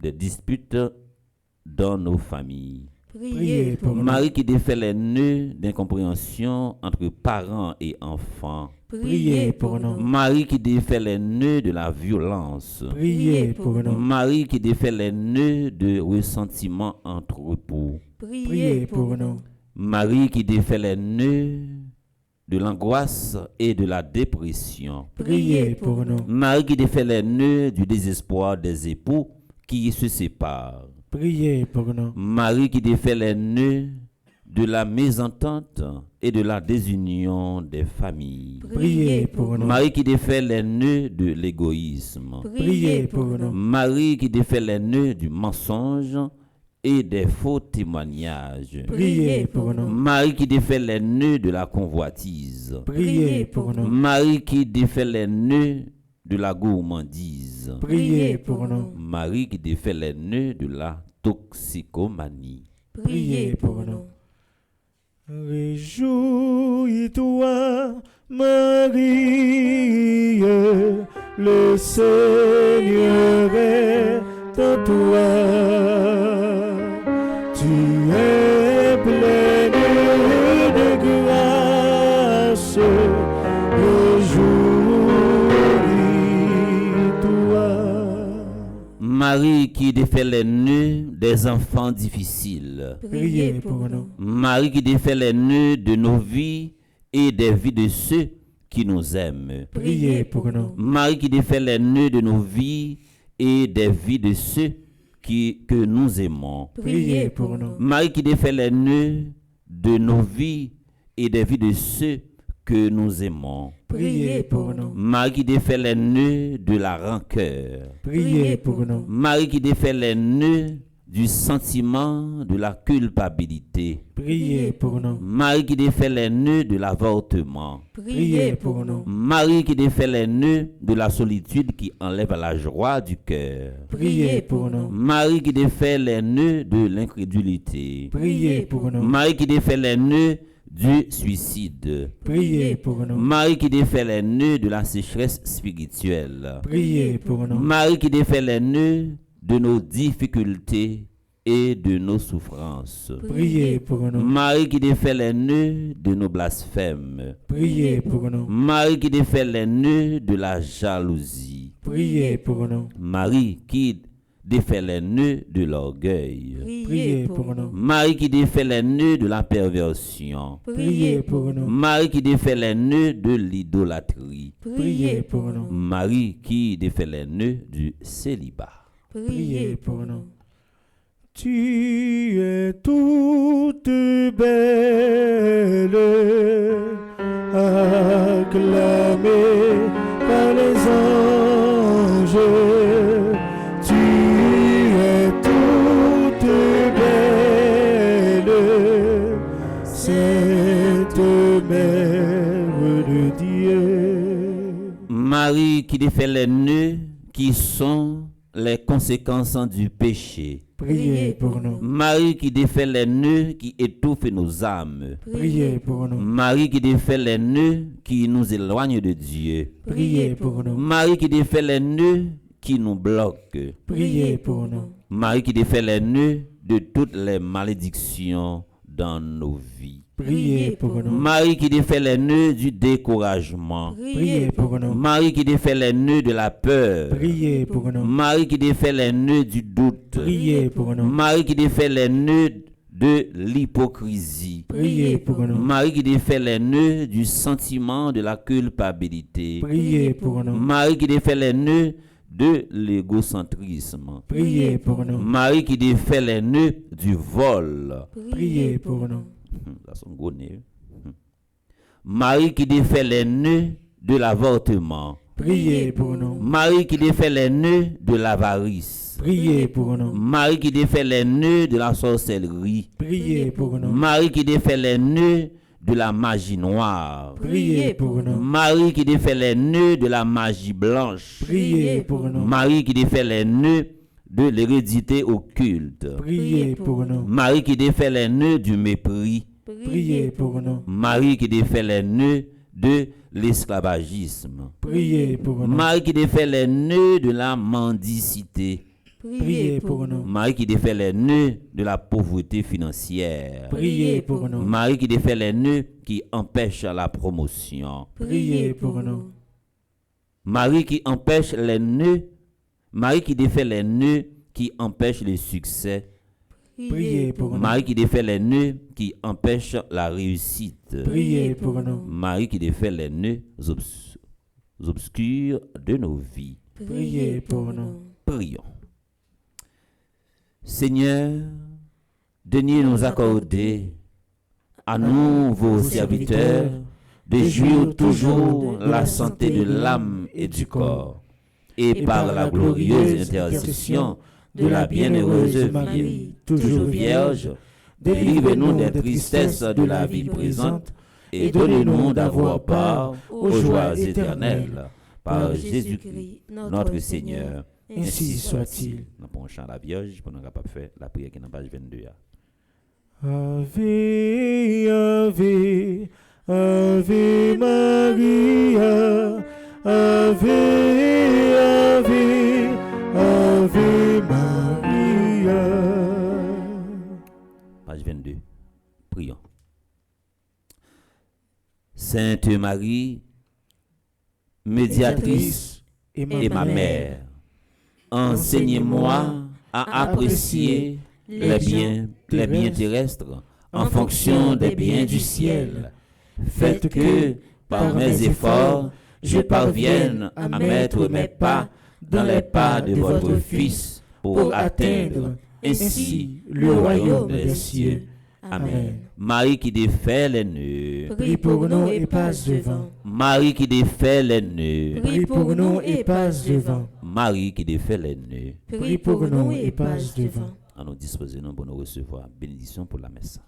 des disputes dans nos familles. Priez pour nous. Marie qui défait les nœuds d'incompréhension entre parents et enfants. Priez pour nous. Marie qui défait les nœuds de la violence. Priez pour nous. Marie qui défait les nœuds de ressentiment entre époux. Priez pour nous. Marie qui défait les nœuds de l'angoisse et de la dépression. Priez pour nous. Marie qui défait les nœuds du désespoir des époux qui se séparent. Priez pour nous. Marie qui défait les nœuds de la mésentente et de la désunion des familles. Priez pour nous. Marie qui défait les nœuds de l'égoïsme. Priez pour nous. Marie qui défait les nœuds du mensonge et des faux témoignages. Priez pour nous. Marie qui défait les nœuds de la convoitise. Priez pour nous. Marie qui défait les nœuds de la gourmandise. Priez pour nous. Marie qui défait les nœuds de la toxicomanie. Priez pour nous. Réjouis-toi, Marie, le Seigneur est en toi. Tu es pleine de grâce, réjouis-toi. Marie qui défait les nœuds des enfants difficiles. Priez pour nous. Marie qui défait les nœuds de nos vies et des vies de ceux qui nous aiment. Priez pour nous. Marie qui défait les nœuds de nos vies et des vies de ceux que nous aimons. Priez pour nous. Marie qui défait les nœuds de nos vies et des vies de ceux que nous aimons. Priez pour nous. Marie qui défait les nœuds de la rancœur. Priez pour nous. Marie qui défait les nœuds du sentiment de la culpabilité. Priez pour nous. Marie qui défait les nœuds de l'avortement. Priez pour nous. Marie qui défait les nœuds de la solitude qui enlève la joie du cœur. Priez pour nous. Marie qui défait les nœuds de l'incrédulité. Priez pour nous. Marie qui défait les nœuds du suicide. Priez pour nous. Marie qui défait les nœuds de la sécheresse spirituelle. Priez pour nous. Marie qui défait les nœuds de nos difficultés et de nos souffrances. Priez pour nous. Marie qui défait les nœuds de nos blasphèmes. Priez pour nous. Marie qui défait les nœuds de la jalousie. Priez pour nous. Marie qui défait les nœuds de l'orgueil. Priez pour nous. Marie qui défait les nœuds de la perversion. Priez pour nous. Marie qui défait les nœuds de l'idolâtrie. Priez pour nous. Marie qui défait les nœuds du célibat. Priez pour nous. Tu es toute belle, acclamée par les anges. Tu es toute belle, Sainte Mère de Dieu. Marie qui défait les nœuds qui sont les conséquences du péché. Priez pour nous. Marie qui défait les nœuds qui étouffent nos âmes. Priez pour nous. Marie qui défait les nœuds qui nous éloignent de Dieu. Priez pour nous. Marie qui défait les nœuds qui nous bloquent. Priez pour nous. Marie qui défait les nœuds de toutes les malédictions dans nos vies. Priez pour nous. Marie qui défait les nœuds du découragement. Priez pour nous. Marie qui défait les nœuds de la peur. Priez pour nous. Marie qui défait les nœuds du doute. Priez pour nous. Marie qui défait les nœuds de l'hypocrisie. Priez pour nous. Marie qui défait les nœuds du sentiment de la culpabilité. Priez pour nous. Marie qui défait les nœuds de l'égocentrisme. Priez pour nous. Marie qui défait les nœuds du vol. Priez pour nous. Ça sont gros nœuds. Marie qui défait les nœuds de l'avortement. Priez pour nous. Marie qui défait les nœuds de l'avarice. Priez pour nous. Marie qui défait les nœuds de la sorcellerie. Priez pour nous. Marie qui défait les nœuds de la magie noire. Priez pour nous. Marie qui défait les nœuds de la magie blanche. Priez pour nous. Marie qui défait les nœuds de l'hérédité occulte. Priez pour nous. Marie qui défait les nœuds du mépris. Priez pour nous. Marie qui défait les nœuds de l'esclavagisme. Priez pour nous. Marie qui défait les nœuds de la mendicité. Priez pour nous. Marie qui défait les nœuds de la pauvreté financière. Priez pour nous. Marie qui défait les nœuds qui empêchent la promotion. Priez pour nous. Marie qui empêche les nœuds. Marie qui défait les nœuds qui empêchent le succès. Priez pour nous. Marie qui défait les nœuds qui empêchent la réussite. Priez pour nous. Marie qui défait les nœuds obscurs de nos vies. Priez pour nous. Prions. Seigneur, daignez nous accorder, à nous, vos serviteurs, de jouir toujours la santé de l'âme et du corps, et par la glorieuse intercession de la bienheureuse Marie, toujours vierge, délivrez-nous des tristesses de la vie présente, et donnez-nous d'avoir part aux joies éternelles, par Jésus-Christ, notre Seigneur. Ainsi soit-il. Nous avons chant la Vierge pour nous capables de faire la prière qui est dans la page 22. Ave, Ave, Ave Maria, Ave, Ave, Ave Maria. Page 22. Prions. Sainte Marie, médiatrice et ma mère, enseignez-moi à apprécier les biens terrestres en fonction des biens du ciel. Faites que, par mes efforts, je parvienne à mettre mes pas dans les pas de votre Fils pour atteindre ainsi le royaume des cieux. Amen. Marie qui défait les nœuds, Prie pour nous et passe devant. Marie qui défait les nœuds, Prie pour nous et passe devant. Marie qui défait les nœuds. Prie pour nous et passe devant. À nous disposer nous pour nous recevoir bénédiction pour la messe.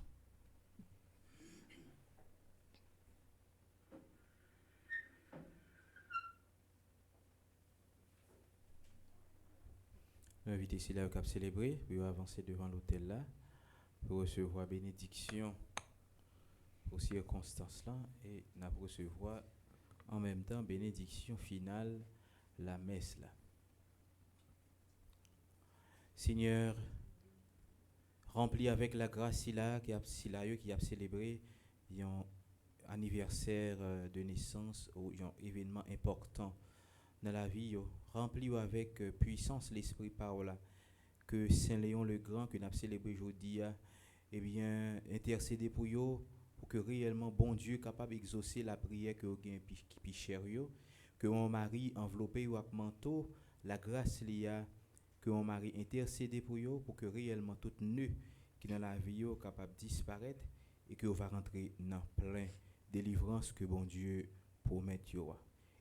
Invité ici là au cap célébrer, puis avancer devant l'autel là pour recevoir bénédiction pour circonstances là et n'a recevoir en même temps bénédiction finale la messe là. Seigneur, rempli avec la grâce qui a célébré un anniversaire de naissance ou un événement important dans la vie, rempli avec puissance l'esprit parole que Saint Léon le Grand que nous avons célébré aujourd'hui, eh bien intercéder pour eux pour que réellement bon Dieu capable d'exaucer la prière que vous avez qui cher que mon mari enveloppé ou avec manteau la grâce liée que mon mari intercéder pour eux pour que réellement tout nœud qui dans la vie est capable de disparaître et que vous va rentrer dans plein délivrance que bon Dieu promet yo.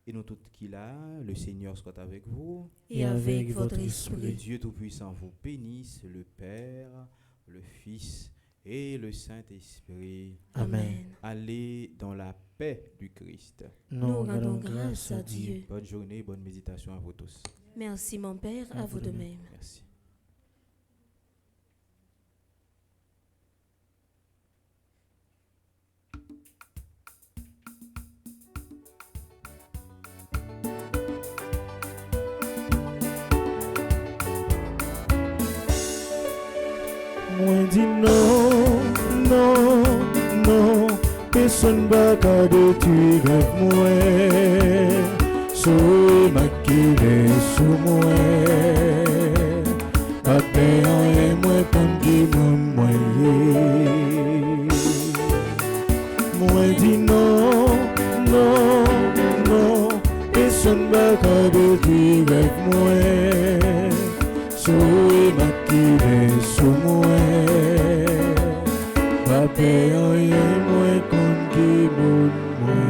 Et nous tous qui là, le Seigneur soit avec vous. Et avec votre Le esprit. Dieu Tout-Puissant vous bénisse, le Père, le Fils et le Saint-Esprit. Amen. Allez dans la paix du Christ. Nous rendons grâce à Dieu. Bonne journée, bonne méditation à vous tous. Merci mon Père, à vous de même. Merci. Moi dis non, non, non, personne va pas détruire moi. Sois maquillé sous moi. Après un moi comme qui moi. Moi dis non, non, non, personne va pas détruire moi. Sois maquillé sous moi. Pape rien moins qu'on qui bon moi.